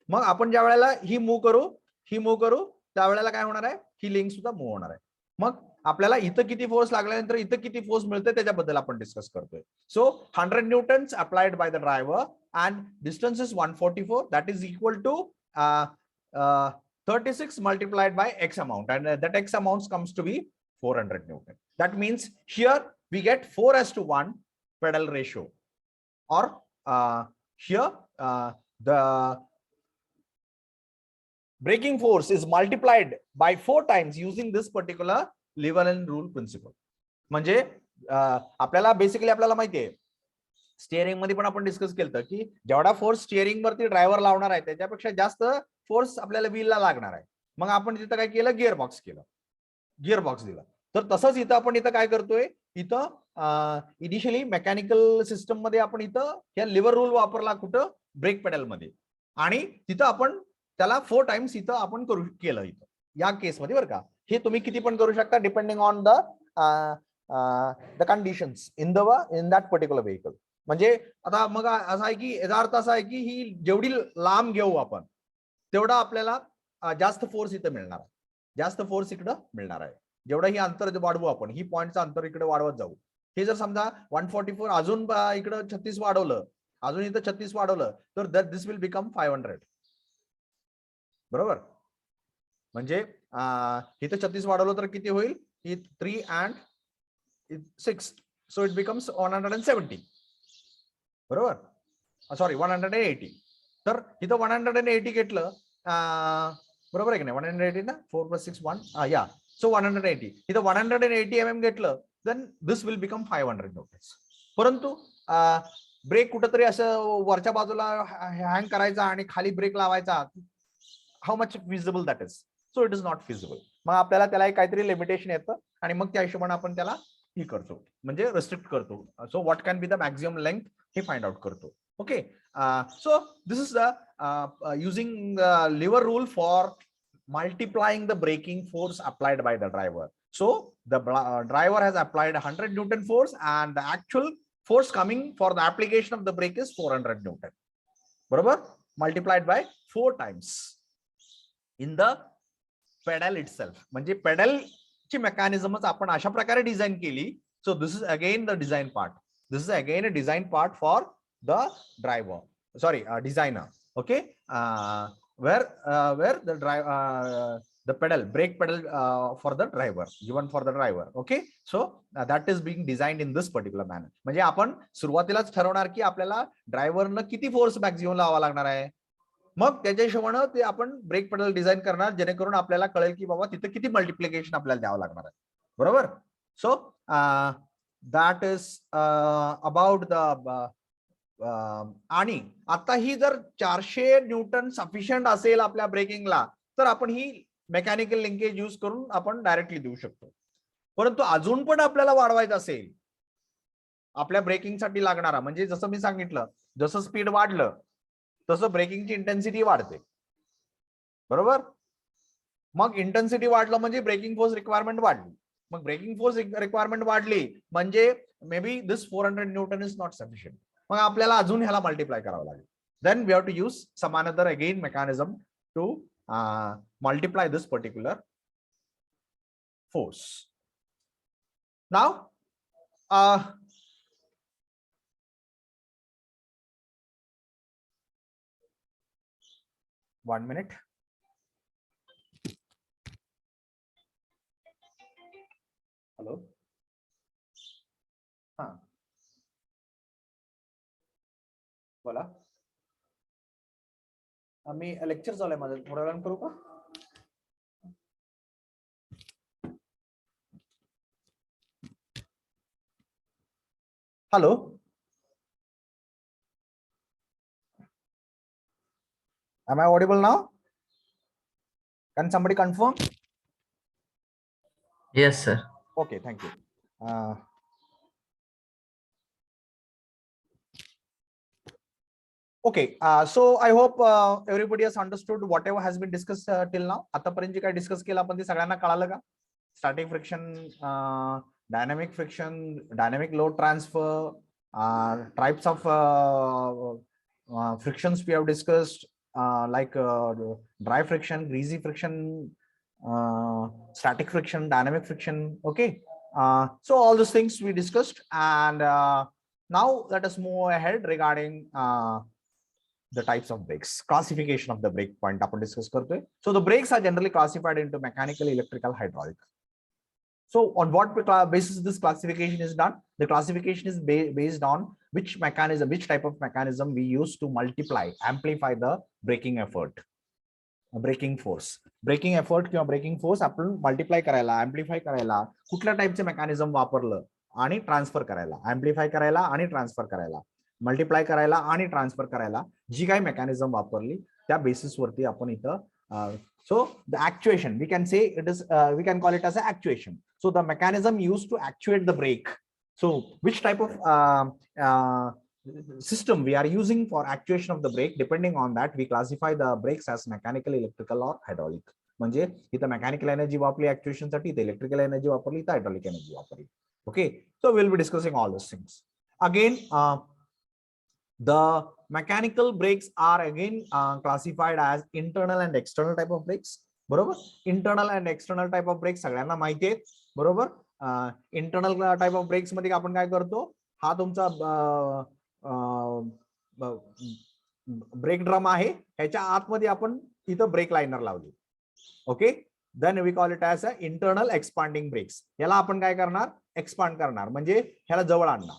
मग आपण ज्या वेळेला ही मूव्ह करू त्यावेळेला काय होणार आहे, ही लिंक सुद्धा मूव्ह होणार आहे. मग आपल्याला इथं किती फोर्स लागल्यानंतर इथं किती फोर्स मिळतोय त्याच्याबद्दल आपण डिस्कस करतोय. So 100 newtons applied by the driver and distance is 144, that is equal to 36 multiplied by x amount, and that x amount comes to be 400 Newton. That means here we get 4:1 pedal ratio, or here the braking force is multiplied by 4 times using this particular Leverland rule principle. म्हणजे आपल्याला basically आपल्याला माहिती आहे, steering मध्ये पण आपण discuss केलं की जेवढा फोर्स स्टिअरिंग वरती ड्रायव्हर लावणार आहे त्याच्यापेक्षा जास्त फोर्स आपल्याला व्हीलला लागणार आहे. मग आपण तिथं काय केलं, गिअरबॉक्स दिला. तर तसंच इथं आपण इथं काय करतोय, इथं इनिशियली मेकॅनिकल सिस्टम मध्ये आपण इथं या लिव्हर रूल वापरला कुठं, ब्रेक पेडल मध्ये, आणि तिथं आपण त्याला 4 टाइम्स इथं आपण केलं इथं या केसमध्ये बरं का. हे तुम्ही किती पण करू शकता depending on the conditions in that particular vehicle. म्हणजे आता मग असं आहे की याचा अर्थ असा आहे की ही जेवढी लांब घेऊ आपण तेवढा आपल्याला जास्त फोर्स इथं मिळणार आहे, जास्त फोर्स इकडं मिळणार आहे. जेवढं ही अंतर वाढवू आपण, ही पॉईंटचं अंतर इकडे वाढवत जाऊ. हे जर समजा 144 अजून इकडं 36 वाढवलं, अजून इथं 36 वाढवलं, तर दिस विल बिकम 500. बरोबर. म्हणजे इथं 36 वाढवलं तर किती होईल, 3 and 6, सो इट बिकम्स 170. बरोबर, सॉरी 180. तर इथं 180 घेतलं, बरोबर आहे की नाही, 180 ना, 4 + 6 1, या, सो 180. इथं 180 mm घेतलं, then this will become 500 newtons. परंतु ब्रेक कुठंतरी असं वरच्या बाजूला हँग करायचा आणि खाली ब्रेक लावायचा, how much feasible that is, so it is not feasible. मग आपल्याला त्याला काहीतरी लिमिटेशन येतं आणि मग त्या हिशोबाने आपण त्याला ही करतो, म्हणजे रिस्ट्रिक्ट करतो. So what can be the maximum length हे फाइंड आउट करतो. Okay, so this is the using lever rule for multiplying the braking force applied by the driver. So the driver has applied 100 Newton force and the actual force coming for the application of the brake is 400 Newton. बरोबर, multiplied by 4 times in the pedal itself. म्हणजे pedal ची मेकॅनिझमच आपण अशा प्रकारे design केली. So this is again the design part. This is again a design part for the driver, sorry, designer. Okay, where the the pedal, brake pedal for the driver, given for the driver. Okay, so that is being designed in this particular manner. म्हणजे आपण सुरुवातीलाच ठरवणार की आपल्याला ड्रायव्हरनं किती force maximum लावा लागणार आहे, मग त्याच्या हिशोबाने ते आपण ब्रेक पेडल डिझाइन करणार, जेणेकरून आपल्याला कळेल की बाबा तिथे किती मल्टिप्लिकेशन आपल्याला द्यावं लागणार आहे. बरोबर. So that is about the आणि आता ही जर 400 न्यूटन सफिशियंट असेल आपल्या ब्रेकिंगला, तर आपण ही मेकॅनिकल लिंकेज यूज करून आपण डायरेक्टली देऊ शकतो. परंतु अजून पण आपल्याला वाढवायचं असेल आपल्या ब्रेकिंगसाठी लागणारा, म्हणजे जसं मी सांगितलं, जसं स्पीड वाढलं तसं ब्रेकिंगची इंटेन्सिटी वाढते. बरोबर. मग इंटेन्सिटी वाढलं म्हणजे ब्रेकिंग फोर्स रिक्वायरमेंट वाढली. मग ब्रेकिंग फोर्स रिक्वायरमेंट वाढली म्हणजे may be this 400 Newton is not sufficient. मग आपल्याला अजून ह्याला मल्टिप्लाय करावं लागेल. Then we have to use some another again mechanism to multiply this particular force. Now 1 minute. Hello, हा बोला. मी लेक्चर चालू आहे माझं, थोड्या वेळानं करू का? Hello, am I audible now? Can somebody confirm? Yes, sir. Okay, thank you. Okay, so I hope everybody has understood whatever has been discussed till now. आतापर्यंत जे काही डिस्कस केलं आपण ते सगळ्यांना कळालं का? Static friction, dynamic friction, dynamic load transfer, types of frictions we have discussed, like dry friction, greasy friction, static friction, dynamic friction. Okay, so all those things we discussed, and now let us move ahead regarding the types of brakes, classification of the brake point आपण discuss करतोय. So the brakes are generally classified into mechanical, electrical, hydraulic. So on what basis this classification is done? The classification is based on which mechanism, which type of mechanism we use to multiply, amplify the braking effort, braking force. Braking effort किंवा braking force आपण multiply करायला, amplify करायला कुठल्या टाईपचे mechanism वापरलं आणि transfer करायला, amplify करायला आणि ट्रान्सफर करायला, मल्टिप्लाय करायला आणि ट्रान्सफर करायला जी काही मेकॅनिझम वापरली त्या बेसिसवरती आपण इथं so the actuation, we can say it is we can call it as a actuation. So the mechanism used to actuate the brake. So which type of system we are using for actuation of the brake, depending on that we classify the brakes as mechanical, electrical or hydraulic. म्हणजे इथं mechanical energy वापरली ऍक्च्युएशन साठी, इथं electrical energy वापरली, इथं hydraulic energy वापरली. Okay, so we'll be discussing all those things. Again, the mechanical brakes are again classified as internal and external type of brakes. बरोबर, internal and external type of brakes सगळ्यांना माहिती आहेत. बरोबर, internal type of breaks मध्ये आपण काय करतो, हा तुमचा ब्रेक ड्रम आहे, ह्याच्या आतमध्ये आपण इथं ब्रेक लाइनर लावली. Okay, then we call it as a internal expanding brakes. याला आपण काय करणार, एक्सपांड करणार, म्हणजे ह्याला जवळ आणणार.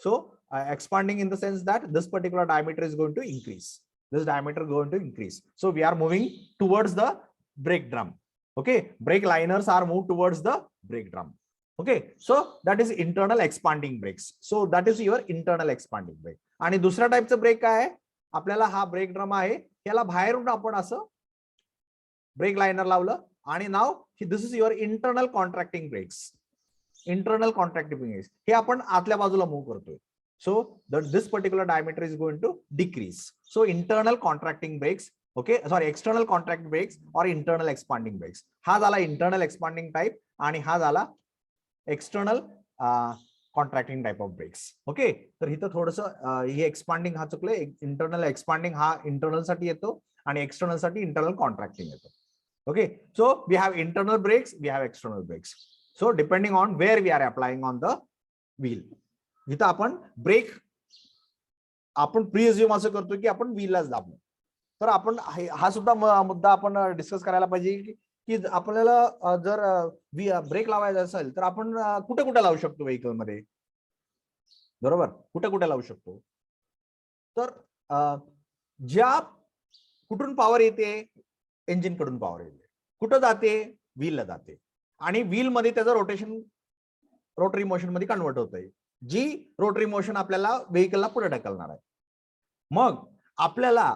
So expanding in the sense that this particular diameter is going to increase, this diameter going to increase, so we are moving towards the brake drum. Okay, brake liners are moved towards the brake drum. Okay, so that is internal expanding brakes. So that is your internal expanding brake. आणि दुसऱ्या टाइपचं break काय आहे, आपल्याला हा break drum आहे, याला बाहेरून आपण असं ब्रेक लाइनर लावलं आणि नाव this is your internal contracting brakes. Internal contracting brakes हे आपण आतल्या बाजूला मूव्ह करतोय. So this particular diameter is going to decrease. So internal contracting brakes, okay, sorry, external contract brakes or internal expanding brakes. हा झाला internal expanding type आणि हा झाला external contracting type of brakes. Okay, तर इथं थोडंसं हे एक्सपांडिंग हा चुकलंय, इंटरनल एक्सपांडिंग हा इंटरनल साठी येतो आणि एक्सटर्नल साठी इंटरनल कॉन्ट्रॅक्टिंग येतो. Okay, so we have internal brakes, we have external brakes. So depending on where we are applying on the wheel. इथं आपण ब्रेक आपण प्रिअझ्युम असं करतो की आपण व्हीललाच दाबलो, तर आपण हा सुद्धा मुद्दा आपण डिस्कस करायला पाहिजे की आपल्याला जर ब्रेक लावायचा असेल तर आपण कुठे कुठे लावू शकतो व्हेकल मध्ये. बरोबर, कुठे कुठे लावू शकतो, तर ज्या कुठून पॉवर येते, इंजिन कडून पॉवर येते, कुठं जाते, व्हीलला जाते आणि व्हील मध्ये त्याचं रोटेशन रोटरी मोशन मध्ये कन्वर्ट होतंय, जी रोटरी मोशन आपल्याला व्हेकलला पुढे ढकलणार आहे. मग आपल्याला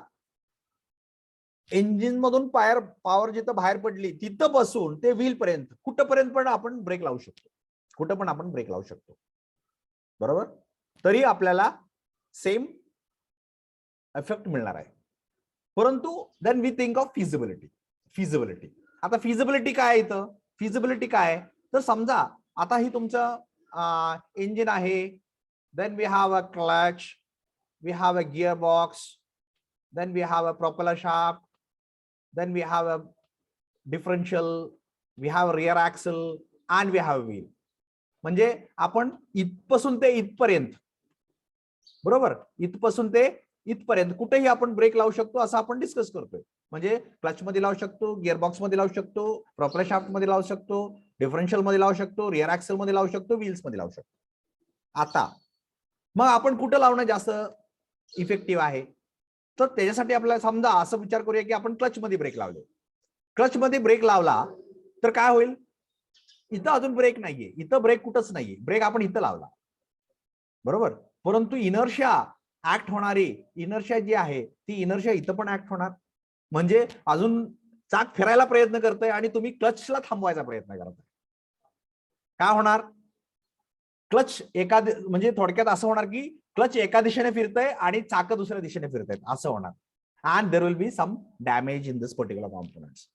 इंजिन मधून पॉवर जिथं बाहेर पडली तिथं बसून ते व्हील पर्यंत कुठपर्यंत पण आपण ब्रेक लावू शकतो, कुठं पण आपण ब्रेक लावू शकतो. बरोबर, तरी आपल्याला सेम इफेक्ट मिळणार आहे. परंतु then we think of feasibility. Feasibility, आता फिजिबिलिटी काय इथं, फिजिबिलिटी काय, तर समजा आता ही तुमचं engine आहे, then we have a clutch, we have a gearbox, then we have a propeller shaft, then we have a differential, we have a rear axle and we have a wheel. म्हणजे आपण इथपासून ते इथपर्यंत, बरोबर, इथपासून ते इथपर्यंत कुठेही आपण ब्रेक लावू शकतो असं आपण डिस्कस करतोय. म्हणजे क्लच मध्ये लावू शकतो, गिअरबॉक्स मध्ये लावू शकतो, प्रॉपेलर शाफ्ट मध्ये लावू शकतो, डिफरन्शियल मध्ये लावू शकतो, रिअर ऍक्सेल मध्ये लावू शकतो, व्हील्स मध्ये लावू शकतो. आता मग आपण कुठं लावणं जास्त इफेक्टिव्ह आहे, तर त्याच्यासाठी आपल्याला समजा असं विचार करूया की आपण क्लच मध्ये ब्रेक लावले. क्लच मध्ये ब्रेक लावला तर काय होईल, इथं अजून ब्रेक नाहीये, इथं ब्रेक कुठंच नाहीये, ब्रेक आपण इथं लावला. बरोबर, परंतु इनर्शिया ऍक्ट होणारी, इनर्शिया जी आहे ती इनर्शिया इथं पण ऍक्ट होणार. म्हणजे अजून चाक फिरायला प्रयत्न करतोय आणि तुम्ही क्लचला थांबवायचा प्रयत्न करताय. काय होणार, क्लच एका म्हणजे थोडक्यात असं होणार की क्लच एका दिशेने फिरतंय आणि चाक दुसऱ्या दिशेने फिरतायत असं होणार. And there will be some damage in this particular components.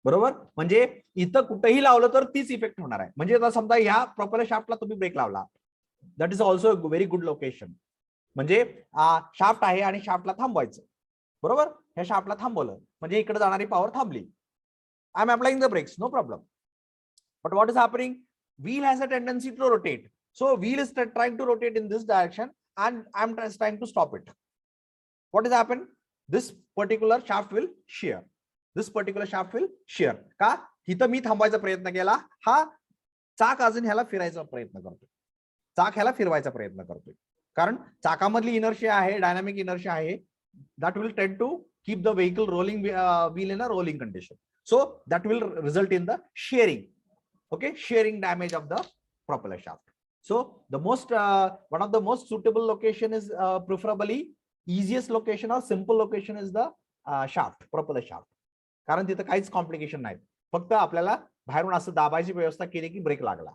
बरोबर, म्हणजे इथं कुठेही लावलं तर तीच इफेक्ट होणार आहे. म्हणजे आता समजा ह्या प्रॉपेलर शाफ्टला तुम्ही ब्रेक लावला, that is also a very good location. म्हणजे शाफ्ट आहे आणि शाफ्टला थांबवायचं. बरोबर, ह्या शाफ्टला थांबवलं म्हणजे इकडे जाणारी पॉवर थांबली. I am applying the brakes, no problem. But what is happening, wheel has a tendency to rotate. So wheel is trying to rotate in this direction and I'm trying to stop it. What has happened? This particular shaft will shear. This particular shaft will shear. का? इथं मी थांबवायचा प्रयत्न केला, हा चाक अजून ह्याला फिरायचा प्रयत्न करतोय, चाक ह्याला फिरवायचा प्रयत्न करतोय, कारण चाकामधली इनर्शिया आहे, डायनामिक इनर्शिया आहे, that will tend to keep the vehicle rolling wheel in a rolling condition. So that will result in the shearing, okay, shearing damage of the propeller shaft. So the most one of the most suitable location is preferably easiest location or simple location is the shaft, propeller shaft, कारण तिथं काहीच complication नाही, फक्त आपल्याला बाहेरून असं दाबायची व्यवस्था केली की ब्रेक लागला.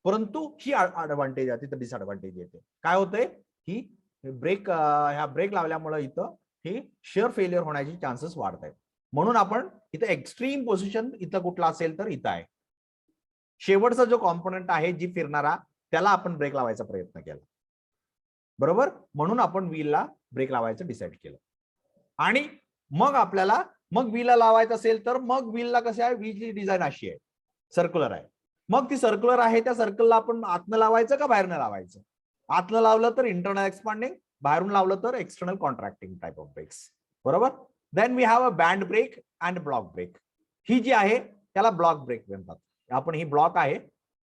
परंतु ही ऍडव्हान्टेज आहे, तिथं डिसएडव्हान्टेज येते. काय होतंय की ब्रेक, ह्या ब्रेक लावल्यामुळे इथं हे शेअर फेलियर होण्याची चान्सेस वाढत आहेत. म्हणून आपण इथं एक्स्ट्रीम पोझिशन इथं कुठला असेल तर इथं आहे, शेवटचा जो कॉम्पोनंट आहे जी फिरणारा त्याला आपण ब्रेक लावायचा प्रयत्न केला, बरोबर. म्हणून आपण व्हीलला ब्रेक लावायचं डिसाईड केलं. आणि मग आपल्याला मग व्हीलला लावायचं असेल तर मग व्हीलला कसं आहे, व्हीलची डिझाईन अशी आहे, सर्क्युलर आहे. मग ती सर्क्युलर आहे, त्या सर्कलला आपण आतनं लावायचं का बाहेरनं लावायचं? आतनं लावलं तर इंटरनल एक्सपांडिंग, बाहेरून लावलं तर external contracting type of brakes, बरोबर. Then we have a band brake and block brake. ही जी आहे त्याला ब्लॉक ब्रेक म्हणतात. आपण ही ब्लॉक आहे,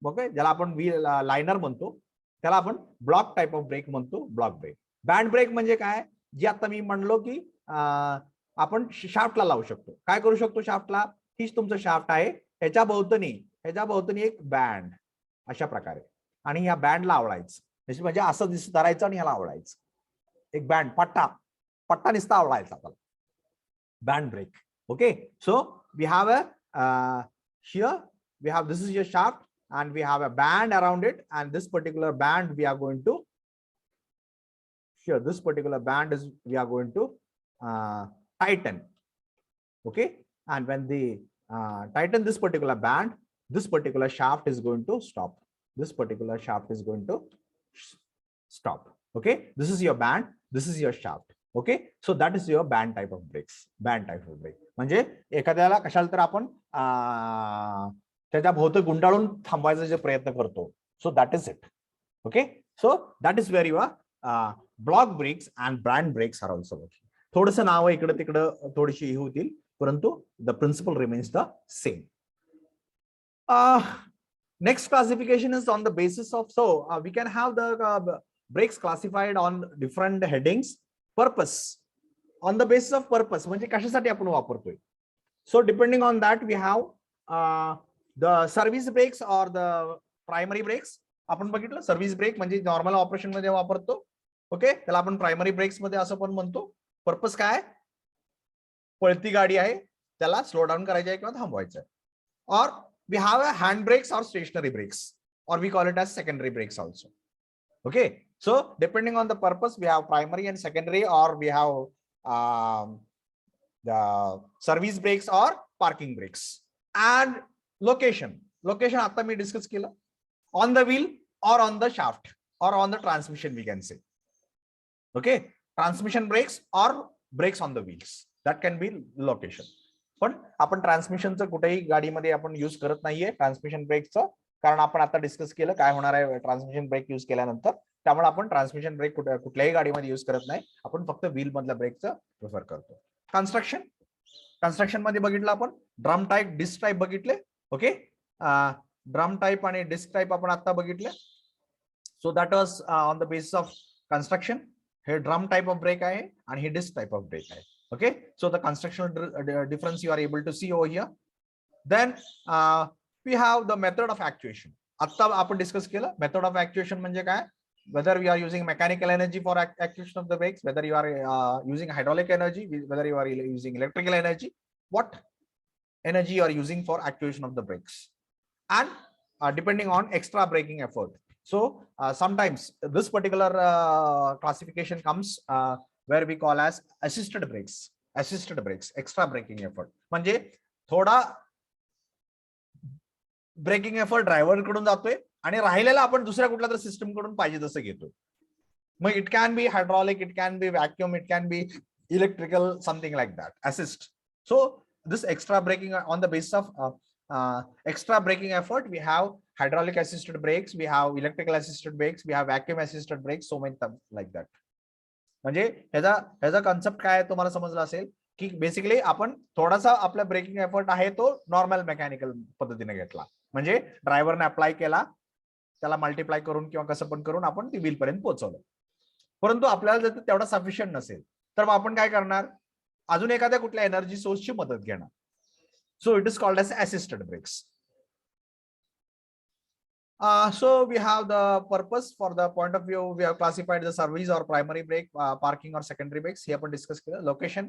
ओके, ज्याला आपण व्हील लाइनर म्हणतो, त्याला आपण ब्लॉक टाइप ऑफ ब्रेक म्हणतो, ब्लॉक ब्रेक. बँड ब्रेक म्हणजे काय, जे आता मी म्हणलो की आपण शाफ्टला लावू शकतो. काय करू शकतो शाफ्टला, हीच तुमचं शाफ्ट आहे, ह्याच्या भोवतणी एक बँड अशा प्रकारे, आणि ह्या बँडला आवळायचं, म्हणजे असं धरायचं आणि ह्याला आवळायचं, एक बँड पट्टा निसता आवळायचा त्याला, band brake. Okay, so we have a here we have, this is your shaft and we have a band around it, and this particular band we are going to here, this particular band is we are going to tighten. Okay, and when they tighten this particular band, this particular shaft is going to stop, this particular shaft is going to stop. Okay, this is your band, this is your shaft. Okay, so that is your band type of brakes, band type of brake. म्हणजे एखाद्याला कशाला तर आपण त्याच्या भोवती गुंडाळून थांबवायचा जे प्रयत्न करतो, so that is it. Okay, so that is where your block brakes and band brakes are also working. थोडंसं नाव इकडे तिकडं थोडीशी ही होतील, परंतु the principle remains the same. Next classification is on the basis of, so we can have the brakes classified on different headings. Purpose, on the basis of purpose, म्हणजे कशासाठी आपण वापरतोय. So depending on that we have the service brakes or the primary brakes. आपण बघितलं service break म्हणजे normal operation मध्ये वापरतो, okay, त्याला आपण प्रायमरी ब्रेक्स मध्ये असं पण म्हणतो. पर्पस काय, पळती गाडी आहे त्याला स्लो डाऊन करायचं आहे किंवा थांबवायचं आहे. और we have a hand brakes or stationary brakes, or we call it as secondary brakes also. Okay, so depending on the purpose we have primary and secondary, or we have the service brakes or parking brakes. And location आता मी discuss केलं, on the wheel or on the shaft or on the transmission we can say. Okay, transmission brakes or brakes on the wheels, that can be location. पण आपण ट्रान्समिशनचं कुठेही गाडीमध्ये आपण use करत नाहीये transmission ब्रेकचं, कारण आपण आता डिस्कस केलं काय होणार आहे ट्रान्समिशन ब्रेक युज केल्यानंतर. त्यामुळे आपण ट्रान्समिशन ब्रेक कुठल्याही गाडीमध्ये युज करत नाही, आपण फक्त व्हील मधल्या ब्रेकचं प्रिफर करतो. कन्स्ट्रक्शन मध्ये बघितलं आपण ड्रम टाईप, डिस्क टाईप बघितले. ओके, ड्रम टाईप आणि डिस्क टाईप आपण आता बघितले. So that was on the basis of construction. हे ड्रम टाईप ऑफ ब्रेक आहे आणि हे डिस्क टाईप ऑफ ब्रेक आहे. Okay, so the constructional difference you are able to see over here. Then we have the method of actuation. आता आपण discuss केलं method of actuation म्हणजे काय, whether we are using mechanical energy for actuation of the brakes, whether you are using hydraulic energy, whether you are using electrical energy, what energy you are using for actuation of the brakes, and depending on extra braking effort. So sometimes this particular classification comes where we call as assisted brakes, extra braking effort. म्हणजे थोडा breaking effort driver कडून जातोय आणि राहिलेला आपण दुसऱ्या कुठल्या तरी सिस्टम कडून पाहिजे तसं घेतो. मग it can be hydraulic, it can be vacuum, it can be electrical, something like that, assist. So this extra braking on the basis of extra braking effort, we have hydraulic assisted brakes, we have electrical assisted brakes, we have vacuum assisted brakes, so many things like that. म्हणजे ह्याचा concept काय तुम्हाला समजला असेल की basically आपण थोडासा आपला ब्रेकिंग एफर्ट आहे तो नॉर्मल मेकॅनिकल पद्धतीने घेतला, म्हणजे ड्रायव्हरने अप्लाय केला, त्याला मल्टिप्लाय करून किंवा कसं पण करून आपण ती व्हील पर्यंत पोहोचवलं. परंतु आपल्याला जर तेवढा सफिशियंट नसेल तर मग आपण काय करणार, अजून एखाद्या कुठल्या एनर्जी सोर्सची मदत घेणार. So it is called as assisted brakes. So we have the purpose for the point of view. We have classified the service or primary brake, parking or secondary brakes. Here we discuss location,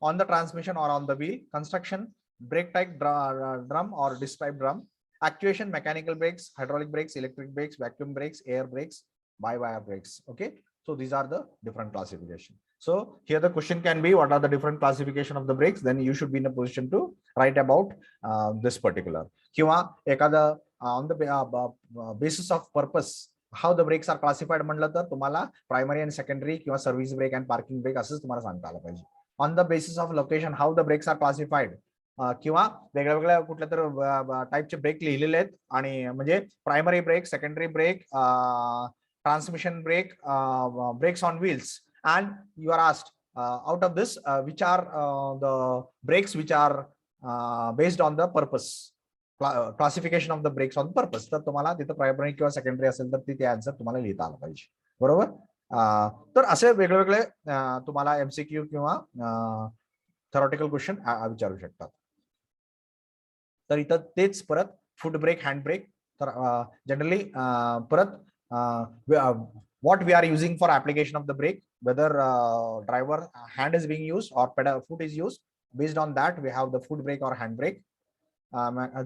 on the transmission or on the wheel, construction, brake type, drum or disc type drum, actuation, mechanical brakes, hydraulic brakes, electric brakes, vacuum brakes, air brakes, by-wire brakes. Okay, so these are the different classification. So here the question can be, what are the different classification of the brakes? Then you should be in a position to write about this particular. किंवा एखादा on the basis of purpose how the brakes are classified म्हटलं तर तुम्हाला primary आणि secondary किंवा service brake आणि parking brake असंच तुम्हाला सांगता आलं पाहिजे. On the basis of location how the brakes are classified, किंवा वेगळ्या वेगळ्या कुठल्या तर टाईपचे ब्रेक लिहिलेले आहेत, आणि म्हणजे primary brake, secondary brake, transmission brake, brakes on wheels, and you are asked out of this which are the brakes which are based on the purpose, classification of the breaks on purpose. तर तुम्हाला तिथं primary किंवा secondary असेल तर ते answer तुम्हाला लिहिता आलं पाहिजे. बरोबर. तर असे वेगवेगळे तुम्हाला एमसीक्यू किंवा थेरॉटिकल क्वेश्चन विचारू शकतात. तर इथं तेच परत फूट ब्रेक, हँड ब्रेक. तर जनरली परत what we are using for application of the brake, whether driver hand is being used or pedal foot is used, based on that we have the foot brake or hand brake.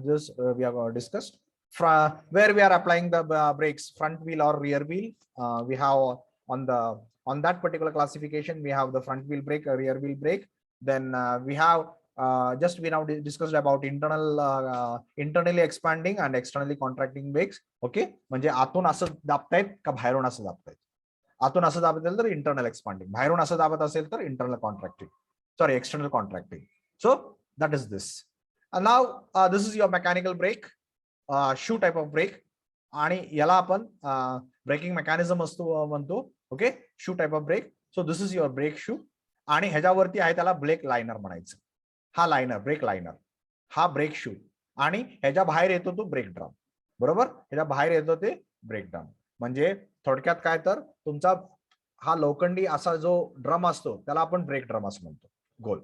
This we have discussed. Where we are applying the brakes, front wheel or rear wheel, we have on that particular classification we have the front wheel brake, rear wheel brake. Then we have just we now discussed about internally expanding and externally contracting brakes. Okay, म्हणजे आतून असं दाबतायत का बाहेरून असं दाबतायत. आतून असं दाबत असेल तर इंटरनल एक्सपांडिंग, बाहेरून असं दाबत असेल तर internal contracting, sorry external contracting. So that is this. And now this is your mechanical brake, shoe type of brake, आणि याला आपण ब्रेकिंग मेकॅनिझम असतो म्हणतो. Okay, shoe type of brake. So this is your brake shoe, आणि ह्याच्यावरती आहे त्याला brake liner म्हणायचं. हा लायनर, ब्रेक लायनर, हा ब्रेक शू, आणि ह्याच्या बाहेर येतो तो ब्रेक ड्रम. बरोबर, ह्याच्या बाहेर येतो ते ब्रेक ड्रम. म्हणजे थोडक्यात काय तर तुमचा हा लोखंडी असा जो ड्रम असतो त्याला आपण ब्रेक ड्रम असं म्हणतो, गोल.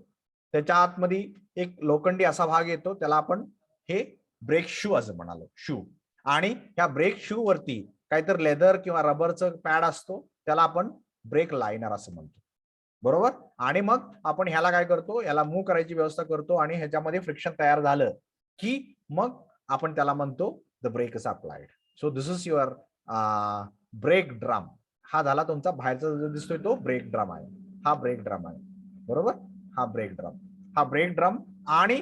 त्याच्या आतमध्ये एक लोखंडी असा भाग येतो त्याला आपण हे ब्रेक शू असं म्हणालो, शू. आणि ह्या ब्रेक शू वरती काहीतरी लेदर किंवा रबरचं पॅड असतो त्याला आपण ब्रेक लायनर असं म्हणतो. बरोबर. आणि मग आपण ह्याला काय करतो, याला मूव्ह करायची व्यवस्था करतो, आणि ह्याच्यामध्ये फ्रिक्शन तयार झालं की मग आपण त्याला म्हणतो the brake is applied. So this is your brake drum. हा झाला तुमचा बाहेरचा जो दिसतोय तो ब्रेक ड्रम आहे, हा ब्रेक ड्रम आहे. बरोबर, हा ब्रेक ड्रम, हा ब्रेक ड्रम आणि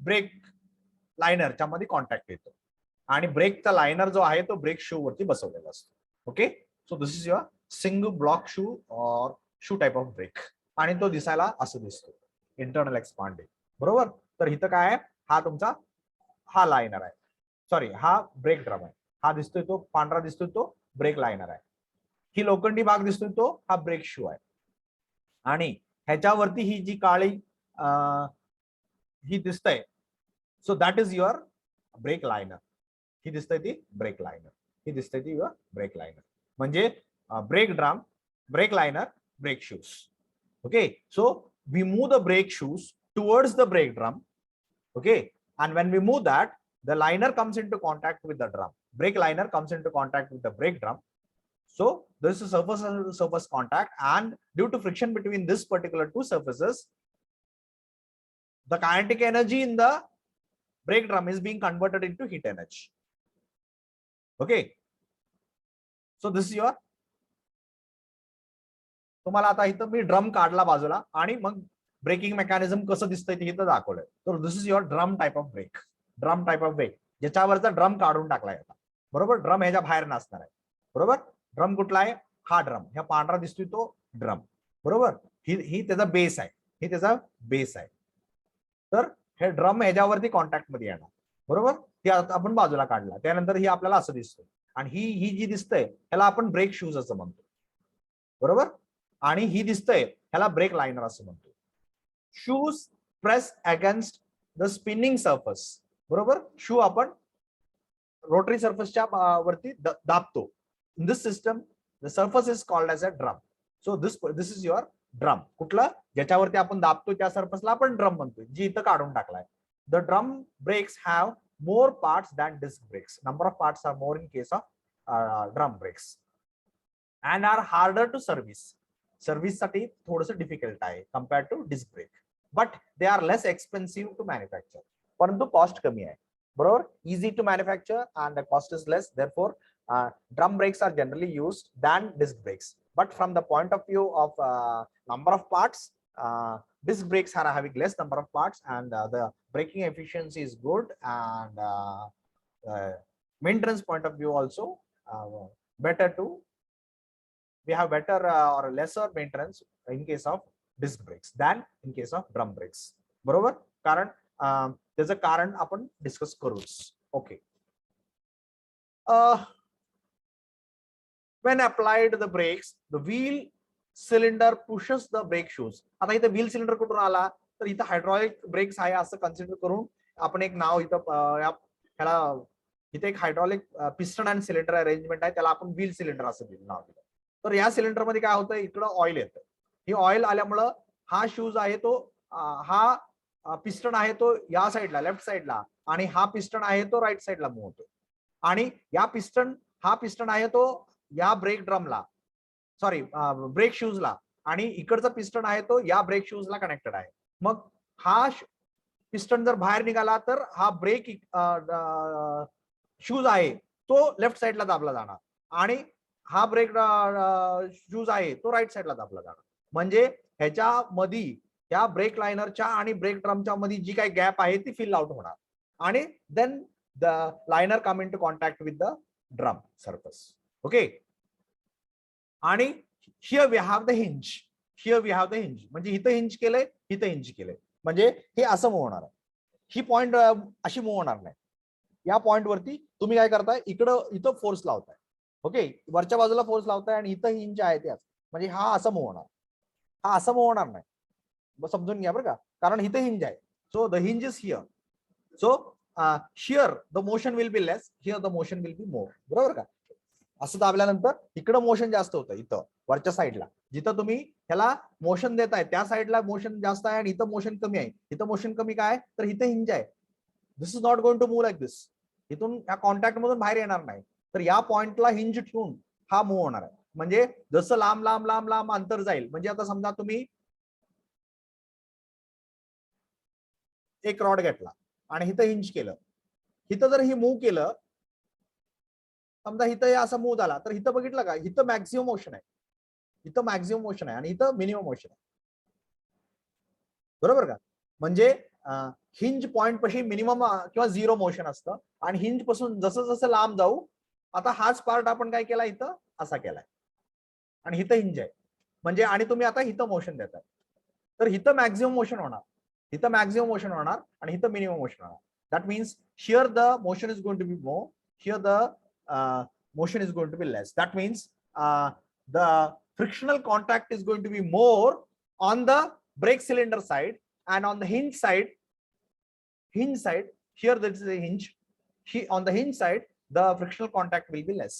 ब्रेक लायनरच्या मध्ये कॉन्टॅक्ट येतो, आणि ब्रेकचा लायनर जो आहे तो ब्रेक शू वरती बसवलेला असतो. Okay, so this is your single block shoe और शू टाइप ऑफ ब्रेक, आणि तो दिसायला असं दिसतो, इंटरनल एक्सपांडिंग. बरोबर. तर इथं काय आहे, हा तुमचा हा लायनर आहे, सॉरी हा ब्रेक ड्रम आहे. हा दिसतोय तो पांढरा दिसतोय तो ब्रेक लायनर आहे. ही लोखंडी भाग दिसतोय तो हा ब्रेक शू आहे, आणि ह्याच्यावरती ही जी काळी ही दिसतंय, so that is your brake liner. ही दिसतंय ती ब्रेक लायनर, ही दिसतंय ती युअर ब्रेक लायनर. म्हणजे brake drum, brake liner, brake shoes. Okay, so we move the brake shoes towards the brake drum. Okay, and when we move that, the liner comes into contact with the drum. Brake liner comes into contact with the brake drum. So this is surface contact, and due to friction between this particular two surfaces, the kinetic energy in the brake drum is being converted into heat energy. Okay, so this is your, तुम्हाला आता इथं मी drum काढला बाजूला, आणि मग breaking mechanism कसं दिसतंय ते इथं दाखवलंय. तर this is your drum type of brake, drum type of brake, ज्याच्यावरचा ड्रम काढून टाकलाय आता. बरोबर, ड्रम ह्याच्या बाहेर नसणार आहे. बरोबर, ड्रम कुठला आहे, हा ड्रम, ह्या पांढरा दिसतोय तो ड्रम. बरोबर, ही त्याचा बेस आहे, ही त्याचा बेस आहे. तर हे ड्रम ह्याच्यावरती कॉन्टॅक्ट मध्ये येणार. बरोबर, ती आपण बाजूला काढला, त्यानंतर ही आपल्याला असं दिसतंय, आणि ही जी दिसतंय ह्याला आपण ब्रेक शूज असं म्हणतो. बरोबर, आणि ही दिसतंय ह्याला ब्रेक लायनर असं म्हणतो. Shoes press against the spinning surface. बरोबर. शू आपण रोटरी सरफेसच्या वरती दाबतो. In this system the surface is called as a drum. So this is your drum. कुठला ज्याच्यावरती आपण दाबतो त्या सरफेसला आपण ड्रम म्हणतो, जी इथं काढून टाकलाय. The drum brakes have more parts than disc brakes. Number of parts are more in case of drum brakes and are harder to service. Service साठी थोडंसं डिफिकल्ट आहे compared to disc brake, but they are less expensive to manufacture. परंतु cost कमी आहे. बरोबर. Easy to manufacture and the cost is less. Therefore, drum brakes are generally used than disc brakes. But from the point of view of number of parts, disc brakes are having less number of parts, and the braking efficiency is good, and maintenance point of view also better to, we have better or lesser maintenance in case of disc brakes than in case of drum brakes. बरोबर. कारण त्याचं कारण आपण discuss करूच. Okay. when applied the brakes, the wheel cylinder pushes the brake shoes. आता इथे wheel cylinder कुठून आला, तर इथं हायड्रॉलिक ब्रेक्स आहे असं कन्सिडर करून आपण एक नाव इथं ह्याला, इथे एक hydraulic piston and cylinder arrangement आहे, त्याला आपण व्हील सिलेंडर असं नाव दिलं. तर या सिलेंडर मध्ये काय होतं, इकडं ऑइल येतं. ही ऑइल आल्यामुळं हा शूज आहे तो, हा पिस्टन आहे तो या साईडला लेफ्ट साईडला, आणि हा पिस्टन आहे तो राईट साईडला मूव्ह होतो. आणि हा पिस्टन आहे तो या ब्रेक ड्रमला, सॉरी ब्रेक शूजला, आणि इकडचा पिस्टन आहे तो या ब्रेक शूजला कनेक्टेड आहे. मग हा पिस्टन जर बाहेर निघाला तर हा ब्रेक शूज आहे तो लेफ्ट साईडला दाबला जाणार, आणि हा ब्रेक शूज आहे तो राईट साईडला दाबला जाणार. म्हणजे ह्याच्या मध्ये या ब्रेक लायनरच्या आणि ब्रेक ड्रमच्या मध्ये जी काही गॅप आहे ती फिल आउट होणार, आणि then the liner come in to contact with the drum surface. Okay. आणि here we have the hinge. म्हणजे इथं हिंज केलंय, इथं हिंज केलंय, म्हणजे हे असं मूव्ह होणार आहे. ही पॉइंट अशी मूव्ह होणार नाही. या पॉइंट वरती तुम्ही काय करताय, इथं फोर्स लावताय. ओके. वरच्या बाजूला फोर्स लावताय आणि इथं हिंज आहे त्याच, म्हणजे हा असं मूव्ह होणार, हा असं मूव्ह होणार नाही. समजून घ्या बरं का, कारण इथं हिंज आहे. So the hinge is here. So here the motion will be less, here the motion will be more. बरोबर का. असं दाबल्यानंतर इकडं मोशन जास्त होतं, इथं वरच्या साईडला जिथं तुम्ही ह्याला मोशन देताय त्या साईडला मोशन जास्त आहे, आणि इथं मोशन कमी आहे. इथं मोशन कमी काय, तर इथं हिंज आहे. This is not going to move like this. इथून या कॉन्टॅक्ट मधून बाहेर येणार नाही. तर या पॉइंटला हिंज ठेवून हा मूव्ह होणार आहे. म्हणजे जसं लांब लांब लांब लांब अंतर जाईल, म्हणजे आता समजा तुम्ही एक रॉड घेतला आणि इथं हिंज केलं, इथं जर ही मूव्ह केलं, समजा इथं असं मूव्ह झाला, तर इथं बघितलं का, इथं मॅक्सिमम मोशन आहे, इथं मॅक्सिमम मोशन आहे, आणि इथं मिनिमम मोशन आहे. बरोबर का. म्हणजे हिंज पॉइंट पाशी मिनिमम किंवा झिरो मोशन असतं, आणि हिंज पासून जसं जसं लांब जाऊ, आता हाच पार्ट आपण काय केला, इथं असा केलाय, आणि इथं हिंज आहे. म्हणजे आणि तुम्ही आता इथं मोशन देताय, तर इथं मॅक्सिमम मोशन होणार, इथं मॅक्सिमम मोशन होणार, आणि इथं मिनिमम मोशन होणार. That means here the motion is going to be more, here the motion is going to be less. That means the frictional contact is going to be more on the brake cylinder side, and on the hinge side, here there is a hinge. On the hinge side, the frictional contact will be less.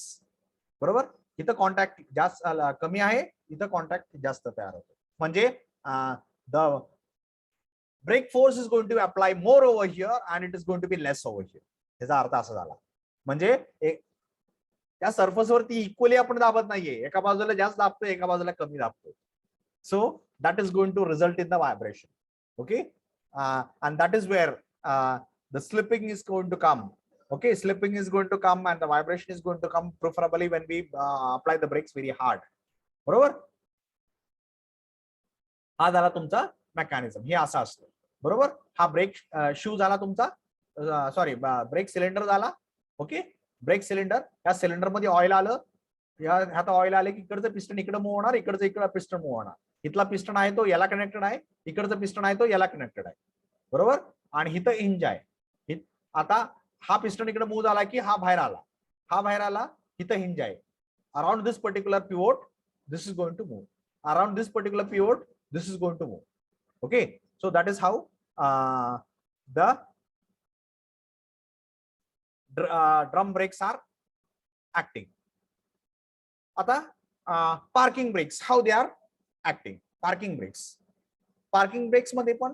बरोबर. इथं contact जास्त कमी आहे, इथं contact जास्त तयार होतो. म्हणजे the brake force is going to apply more over here and it is going to be less over here. याचा अर्थ असा झाला. म्हणजे त्या सरफेसवरती इक्वली आपण दाबत नाहीये, एका बाजूला जास्त दाबतोय, एका बाजूला कमी दाबतोय. So that is going to result in the vibration. Okay. and that is where the slipping is going to come. Okay, slipping is going to come and the vibration is going to come, preferably when we apply the brakes very hard. बरोबर. हा झाला तुमचा mechanism, हे असं असतं. बरोबर. हा brake shoe झाला तुमचा, सॉरी ब्रेक सिलेंडर झाला. ओके. ब्रेक सिलेंडर, या सिलेंडर मध्ये ऑइल आलं, ह्यात ऑइल आले की इकडचं पिस्टन इकडे मूव्ह होणार, इकडचं इकडे पिस्टन मूव्ह होणार. इथला पिस्टन आहे तो याला कनेक्टेड आहे, इकडचं पिस्टन आहे तो याला कनेक्टेड आहे. बरोबर. आणि इथं हिंज आहे. आता हा पिस्टन इकडे मूव्ह झाला की हा बाहेर आला, हा बाहेर आला, इथं हिंज आहे. Around this particular pivot this is going to move, around this particular pivot this is going to move. Okay, so that is how the drum brakes are acting. आता parking brakes, how they are acting. Parking brakes मध्ये पण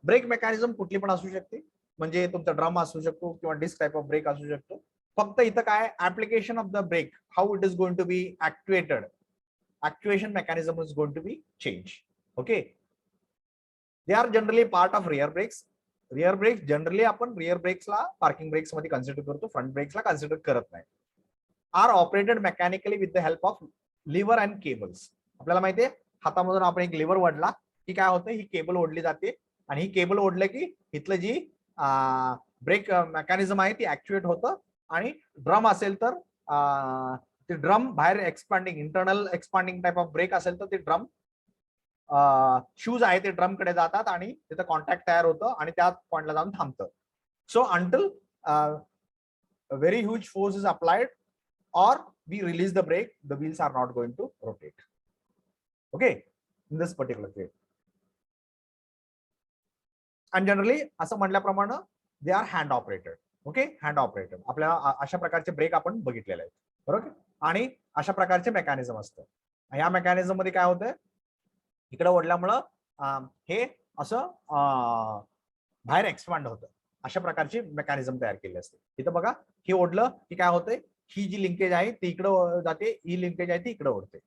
break mechanism कुठली पण असू शकते, म्हणजे तुमचा drum असू शकतो किंवा डिस्क टाइप ऑफ ब्रेक असू शकतो. फक्त इथं काय application of the brake, how it is going to be activated, actuation mechanism is going to be changed. Okay, they are generally part of rear brakes. Rear brakes generally आपण rear brakes ला parking brakes मध्ये consider करतो, front brakes ला consider करत नाही. Are operated mechanically with the help of lever and cables. आपल्याला माहितीये हातामधून आपण एक लिव्हर ओढला की काय होतं, ही केबल ओढली जाते आणि ही केबल ओढलं की इथलं जी ब्रेक मेकॅनिझम आहे ती ऍक्टिवेट होतं आणि ड्रम असेल तर ते ड्रम बाहेर expanding, internal expanding type of brake असेल तर ते ड्रम शूज आहे ते ड्रम कडे जातात आणि तिथं कॉन्टॅक्ट तयार होतं आणि त्या पॉइंटला जाऊन थांबतं. So until very huge force is applied or we release the brake, the wheels are not going to rotate. Okay, in this particular case. And generally असं म्हटल्याप्रमाणे they are hand operated. Okay, hand operated. आपल्याला अशा प्रकारचे break आपण बघितलेले आहेत, बरोबर. आणि अशा प्रकारचे मेकॅनिझम असतं. या मेकॅनिझम मध्ये काय होतंय, इकडे ओढल्यामुळं हे असं बाहेर एक्सपांड होतं. अशा प्रकारची मेकॅनिझम तयार केली असते. इथं बघा, हे ओढलं की काय होतंय, ही जी लिंकेज आहे ती इकडे जाते, ही लिंकेज आहे ती इकडे ओढते.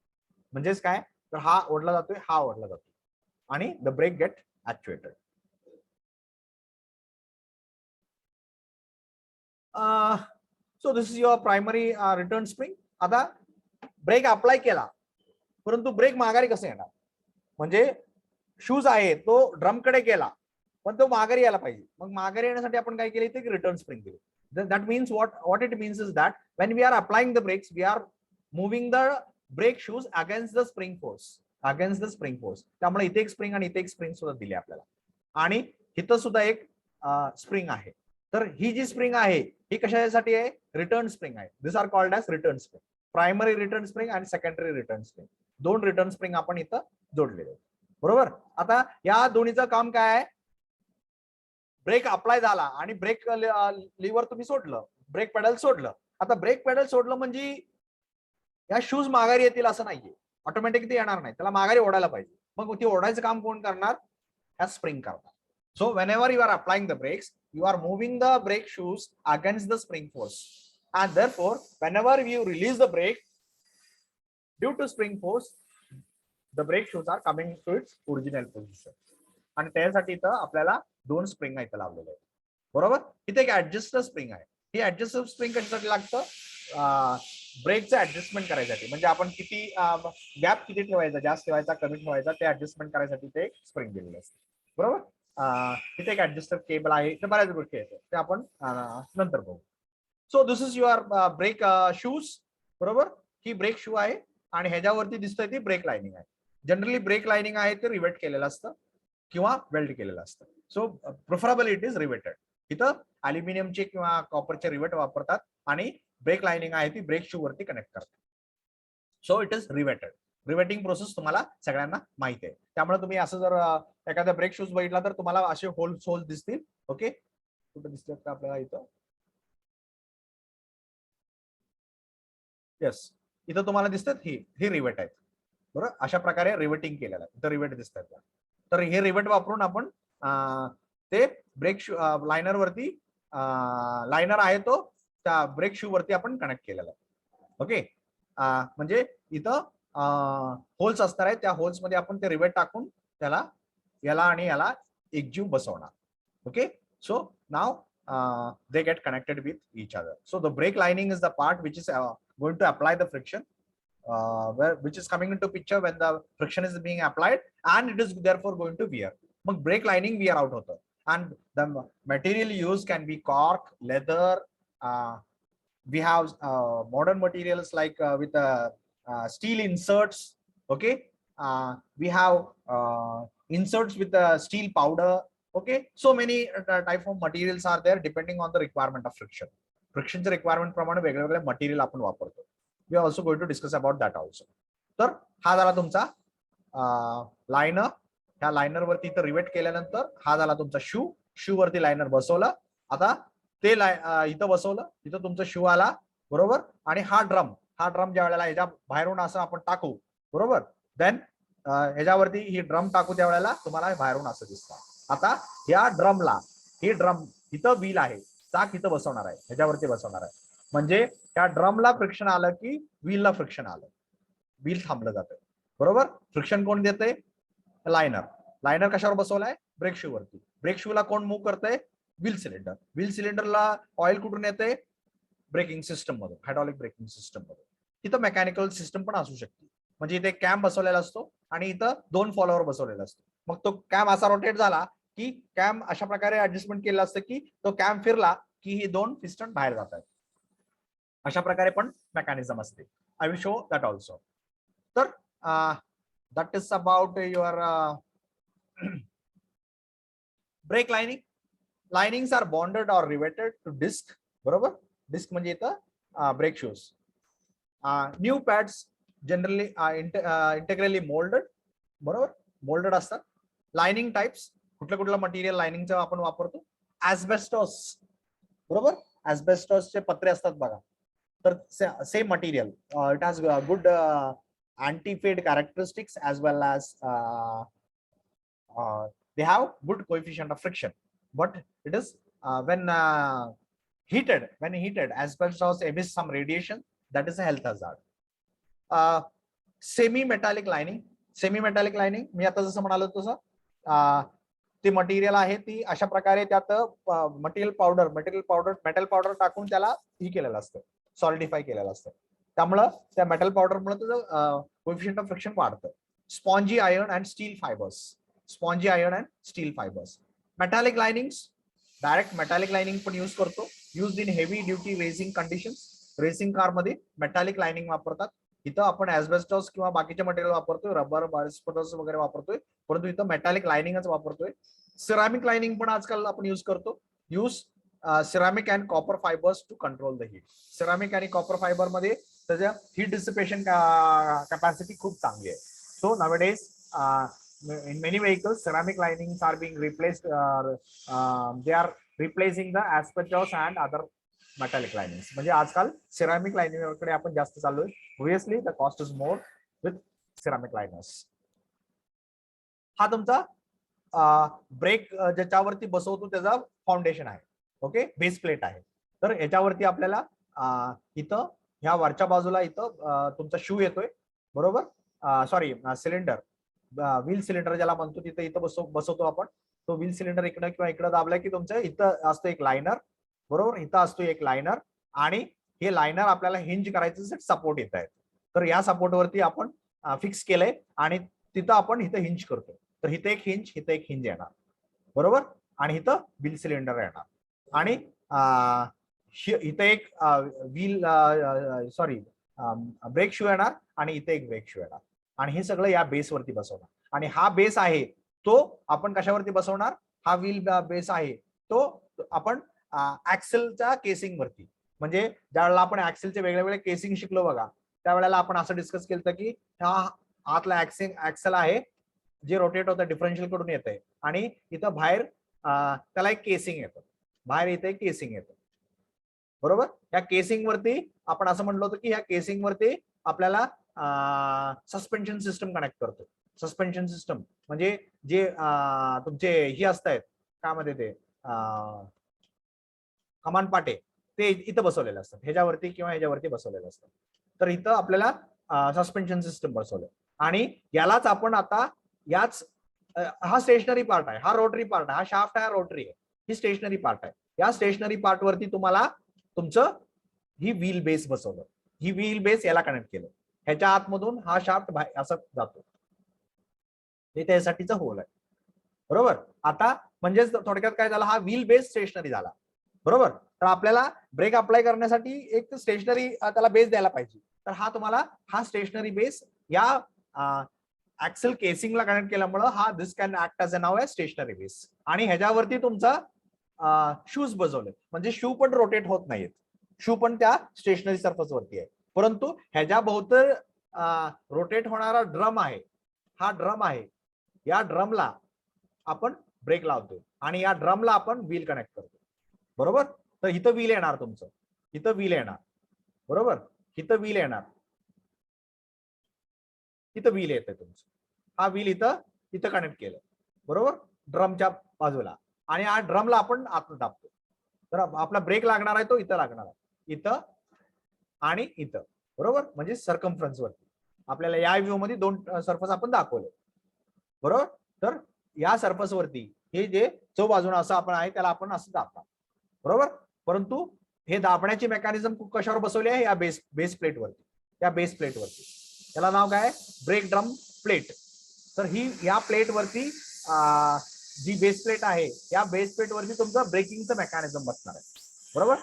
म्हणजेच काय, तर हा ओढला जातोय, हा ओढला जातो आणि the brake get actuated. So this is your primary return spring. आता ब्रेक अप्लाय केला, परंतु ब्रेक माघारी कसं येणार, म्हणजे शूज आहे तो ड्रम कडे गेला पण तो माघारी यायला पाहिजे. मग माघारी येण्यासाठी आपण काय केलं, ते रिटर्न स्प्रिंग दिली. That means what it means is that when we are applying the brakes, we are moving the brake shoes against the spring force, त्यामुळे इथे एक स्प्रिंग आणि इथे एक स्प्रिंग सुद्धा दिली आपल्याला, आणि इथं सुद्धा एक स्प्रिंग आहे. तर ही जी स्प्रिंग आहे ही कशासाठी आहे, रिटर्न स्प्रिंग आहे. This are called as return spring. Primary return spring आणि सेकंडरी रिटर्न स्प्रिंग, दोन रिटर्न स्प्रिंग आपण इथं जोडलेले आहेत, बरोबर. आता या दोन्हीचं काम काय आहे, ब्रेक अप्लाय झाला आणि ब्रेक लिव्हर तुम्ही सोडलं, ब्रेक पेडल सोडलं. आता ब्रेक पेडल सोडलं म्हणजे या शूज माघारी येतील असं नाहीये, ऑटोमॅटिक ते येणार नाही, त्याला माघारी ओढायला पाहिजे. मग ते ओढायचं काम कोण करणार, या स्प्रिंग करणार. So whenever you are applying the brakes, you are moving the brake shoes against the spring force, and therefore whenever you release the brake due to spring force, the brake shoes are coming to its original position. आणि त्यासाठी इथं आपल्याला दोन spring इथं लावलेले आहेत, बरोबर. इथे एक ऍडजस्टर स्प्रिंग आहे. ही ऍडजस्टर स्प्रिंग कशासाठी लागतं, ब्रेकचं ऍडजस्टमेंट करायसाठी, म्हणजे आपण किती गॅप किती ठेवायचा, जास्त ठेवायचा, कमी ठेवायचा, ते ऍडजस्टमेंट करायसाठी ते स्प्रिंग दिलेलं असतं, बरोबर. तिथे एक ऍडजस्टर केबल आहे, तर बऱ्याच गोष्टी आहेत, ते आपण नंतर बघू. So this is your brake shoes, बरोबर. ही ब्रेक शू आहे आणि ह्याच्यावरती दिसतंय ती ब्रेक लाइनिंग आहे. जनरली ब्रेक लाइनिंग आहे ते रिवेट केलेलं असतं किंवा वेल्ड केलेलं असतं. So preferable it is riveted. इथं अल्युमिनियमचे किंवा कॉपरचे रिवेट वापरतात आणि ब्रेक लाइनिंग आहे ती ब्रेक शू वरती कनेक्ट करतात. So it is riveted. Riveting process तुम्हाला सगळ्यांना माहिती आहे, त्यामुळे तुम्ही असं जर एखादा ब्रेक शूज बघितला तर तुम्हाला असे होल्स दिसतील. ओके, कुठे दिसतात का आपल्याला, इथं येस, इथं तुम्हाला दिसतात, ही रिवेट आहेत, बरोबर. अशा प्रकारे रिवेटिंग केलेलं आहे, इथं रिवेट दिसतात. तर हे रिवेट वापरून आपण ते ब्रेक शू लाइनर वरती, लाइनर आहे तो त्या ब्रेक शू वरती आपण कनेक्ट केलेला आहे. ओके, म्हणजे इथं होल्स असणार आहेत, त्या होल्स मध्ये आपण ते रिवेट टाकून त्याला याला आणि याला एकजीव बसवणार. Okay, so now they get connected with each other. So the brake lining is the part which is going to apply the friction, which is coming into picture when the friction is being applied, and it is therefore going to wear. मग brake lining wear out होतं, and the material used can be cork, leather. We have modern materials like with steel inserts. Okay, we have inserts with the steel powder. Okay, so many type of materials are there depending on the requirement of friction. Friction's requirement प्रमाणे वेगवेगळे material आपण वापरतो. We are also going to discuss about that also. तर हा झाला तुमचा liner. ह्या liner वरती इथं रिवेट केल्यानंतर हा झाला तुमचा शू. शू वरती लाइनर बसवला. आता ते इथं बसवलं, इथं तुमचं शू आला बरोबर, आणि हा ड्रम ज्या वेळेला ह्याच्या बाहेरून असं आपण टाकू बरोबर, देन ह्याच्यावरती ही ड्रम टाकू त्यावेळेला तुम्हाला बाहेरून असं दिसतं. आता या ड्रमला, हे ड्रम इथं व्हील आहे, चाक इथं बसवणार आहे, ह्याच्यावरती बसवणार आहे, म्हणजे त्या ड्रमला फ्रिक्शन आलं की व्हीलला फ्रिक्शन आलं, व्हील थांबलं जातं बरोबर. फ्रिक्शन कोण देते? लायनर कशावर बसवलाय? ब्रेक शू वरती. ब्रेक शूला कोण मूव्ह करतंय? व्हील सिलेंडरला ऑइल कुठून येते? ब्रेकिंग सिस्टम मधून, हायड्रॉलिक ब्रेकिंग सिस्टम मधून. इथं मेकॅनिकल सिस्टम पण असू शकते, म्हणजे इथे कॅम बसवलेला असतो आणि इथं 2 फॉलोअर बसवलेला असतो. मग तो कॅम असा रोटेट झाला की कॅम अशा प्रकारे ऍडजस्टमेंट केलं असतं की तो कॅम फिरला की ही 2 पिस्टन बाहेर जातात. अशा प्रकारे पण मेकॅनिझम असते. I will show that also. तर that is about your brake lining. Linings are bonded or riveted to disc बरोबर. डिस्क म्हणजे इथं brake shoes. New pads generally integrally moulded बरोबर, मोल्डेड असतात. लाइनिंग टाइप्स, कुठलं मटेरियल लाइनिंगचं आपण वापरतो? ऍस्बेस्टॉस बरोबर, ऍस्बेस्टॉसचे पत्रे असतात बघा, तर same material, it has good anti-fade characteristics as well as they have good coefficient of friction, but it is when heated asbestos emits some radiation, that is a health hazard. Semi metallic lining मी आता जसं म्हणालो तसं ते material आहे, ती अशा प्रकारे त्यात मेटल पावडर टाकून त्याला ही केलेलं असतं, सॉलिडिफाय केलेलं असतं, त्यामुळं त्या मेटल पावडरमुळे त्याचं कोएफिशिएंट ऑफ फ्रिक्शन वाढतं. Spongy iron and still fibres. Metallic linings, direct metallic lining पण यूज करतो, use in heavy duty racing conditions. Racing car मध्ये मेटॅलिक लाइनिंग वापरतात. इथं आपण ऍस्बेस्टॉस किंवा बाकीचे मटेरियल वापरतोय, रबर वगैरे वापरतोय, परंतु इथं मेटॅलिक लाइनिंगच वापरतोय. सिरामिक लाइनिंग पण आजकाल आपण यूज करतो. Use ceramic and copper fibres to control the heat. Ceramic आणि कॉपर फायबर मध्ये त्याच्या हीट डिसिपेशन कॅपॅसिटी खूप चांगली आहे. So nowadays in many vehicles ceramic linings are being replaced, they are replacing the asbestos and other metallic linings. म्हणजे आजकाल ceramic lining कडे आपण जास्त चाललोय. obviously the cost is more with ceramic liners. हा तुमचा ब्रेक ज्याच्यावरती बसवतो त्याचा फाउंडेशन आहे, ओके, बेस प्लेट आहे. तर याच्यावरती आपल्याला इथं ह्या वरच्या बाजूला इथं तुमचा शू येतोय बरोबर, सॉरी सिलेंडर, व्हील सिलेंडर ज्याला म्हणतो, तिथं इथं बसवतो आपण. तो व्हील सिलेंडर इकडं किंवा इकडं दाबला की तुमचं इथं असतो एक लायनर बरोबर, इथं असतो एक लायनर, आणि हे लायनर आपल्याला हिंज करायचं सपोर्ट येत आहे. तर या सपोर्ट वरती आपण फिक्स केलंय आणि तिथं आपण इथं हिंज करतो. तर इथं एक हिंज येणार बरोबर, आणि इथं व्हील सिलेंडर येणार, आणि इथं एक व्हील सॉरी ब्रेक शू येणार, आणि इथे एक ब्रेक शू येणार, आणि हे सगळं या बेसवरती बसवणार. आणि हा बेस आहे तो आपण कशावरती बसवणार? हा व्हील बेस आहे तो आपण ऍक्सेलच्या केसिंग वरती, म्हणजे ज्यावेळेला आपण ऍक्सेलचे वेगळे केसिंग शिकलो बघा, त्यावेळेला आपण असं डिस्कस केलं की हा आतला ऍक्सेल आहे जे रोटेट होतं, डिफरन्शियल कडून येतंय, आणि इथं बाहेर त्याला एक केसिंग येतं, बाहेर इथे एक केसिंग येतं बरोबर. या केसिंग वरती आपण असं म्हणलो होतं की या केसिंग वरती आपल्याला सस्पेन्शन सिस्टम कनेक्ट करतो. सस्पेन्शन सिस्टम म्हणजे जे तुमचे ही असतात काय मध्ये ते कमान पाटे, ते इथं बसवलेले असतात, ह्याच्यावरती किंवा ह्याच्यावरती बसवलेले असतात. तर इथं आपल्याला सस्पेन्शन सिस्टम बसवलं, आणि यालाच आपण आता हा स्टेशनरी पार्ट आहे, हा रोटरी पार्ट आहे, हा शाफ्ट आहे, रोटरी आहे, ही स्टेशनरी पार्ट आहे. या स्टेशनरी पार्ट वरती तुम्हाला तुमचं ही व्हील बेस बसवलं, ही व्हील बेस याला कनेक्ट केलं, ह्याच्या आतमधून हा शाफ्ट असं जातो, हे त्यासाठीचा होल आहे बरोबर. आता म्हणजेच थोडक्यात काय झालं, हा व्हील बेस स्टेशनरी झाला बरोबर. तर आपल्याला ब्रेक अप्लाय करण्यासाठी एक स्टेशनरी त्याला बेस द्यायला पाहिजे. तर हा तुम्हाला हा स्टेशनरी बेस या ऍक्सेल केसिंगला कनेक्ट केल्यामुळे हा दिस कॅन ऍक्ट ॲज अ नाव आहे स्टेशनरी बेस. आणि ह्याच्यावरती तुमचा शूज बसवले, म्हणजे शू पण रोटेट होत नाहीत, शू पण त्या स्टेशनरी सरफेस वरती आहे, परंतु ह्याच्या भोवतर रोटेट होणारा ड्रम आहे, हा ड्रम आहे, या ड्रमला आपण ब्रेक लावतो आणि या ड्रमला आपण व्हील कनेक्ट करतो बरोबर. तर इथं व्हील येणार तुमचं, इथं व्हील येणार, बरोबर, इथं व्हील येणार, इथं व्हील येते तुमचं, हा व्हील इथं इथं कनेक्ट केलं, बरोबर, ड्रमच्या बाजूला, आणि हा ड्रमला आपण आत दाबतो. तर आपला ब्रेक लागणार आहे तो इथं लागणार आहे, इथं आणि इथं, बरोबर, म्हणजे सर्कम्फरन्स वरती. आपल्याला या व्ह्यू मध्ये दोन सर्फस आपण दाखवले, बरोबर. तर या सर्फस वरती हे जे चौबाजूने असं आपण आहे त्याला आपण असं दाबतात, बरोबर. परंतु हे दाबण्याची मेकॅनिझम कशावर बसवली आहे? या बेस प्लेट वरती, त्या बेस प्लेट वरती. त्याला नाव काय? Break drum plate. तर ही या प्लेट वरती जी बेस प्लेट आहे या बेस प्लेट वरती तुमचं ब्रेकिंगचं मेकॅनिझम बसणार आहे, बरोबर.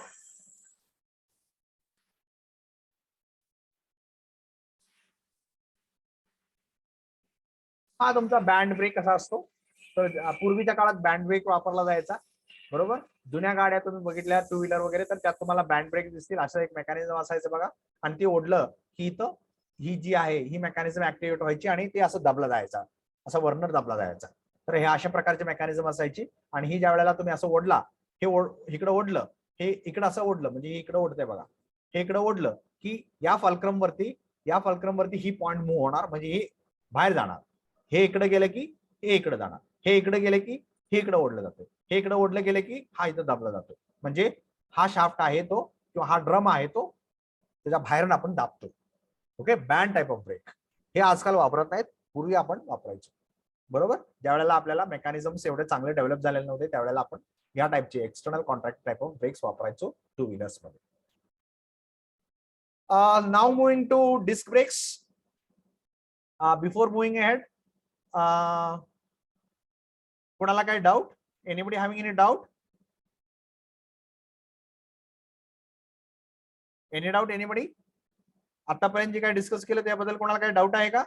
हा तुमचा बँड ब्रेक कसा असतो? तर पूर्वीच्या काळात बँड ब्रेक वापरला जायचा, बरोबर. जुन्या गाड्या तुम्ही बघितल्या टू व्हीलर वगैरे, तर त्यात तुम्हाला बँड ब्रेक दिसतील, असं एक मेकॅनिझम असायचं बघा. आणि ती ओढलं की इथं ही जी आहे ही मेकॅनिझम ऍक्टिव्हेट व्हायची आणि ते असं दाबला जायचा, असं वर्नर दाबला जायचा. तर हे अशा प्रकारचे मेकॅनिझम असायची. आणि ही ज्या वेळेला तुम्ही असं ओढला, हे इकडं ओढलं, हे इकडं असं ओढलं, म्हणजे हे इकडं ओढतंय बघा, हे इकडं ओढलं की या फलक्रम वरती ही पॉइंट मूव्ह होणार, म्हणजे ही बाहेर जाणार. हे इकडे गेलं की हे इकडे जाणार, हे इकडे गेले की हे इकडे ओढलं जातं, हे इकडे ओढलं गेले की हा इथं दाबला जातो. म्हणजे हा शाफ्ट आहे तो किंवा हा ड्रम आहे तो त्याच्या बाहेरून आपण दाबतो. Okay, band type of brake हे आजकाल वापरत नाहीत, पूर्वी आपण वापरायचो, बरोबर. ज्या वेळेला आपल्याला मेकॅनिझम्स एवढे चांगले डेव्हलप झालेले नव्हते त्यावेळेला आपण या टाइपचे external contract type of brakes वापरायचो टू व्हीलर्स मध्ये. Now moving to disc brakes. Before moving ahead, कोणाला काही doubt? Anybody having any doubt? Any doubt anybody? आतापर्यंत जे काही डिस्कस केलं त्याबद्दल कोणाला काही डाऊट आहे का?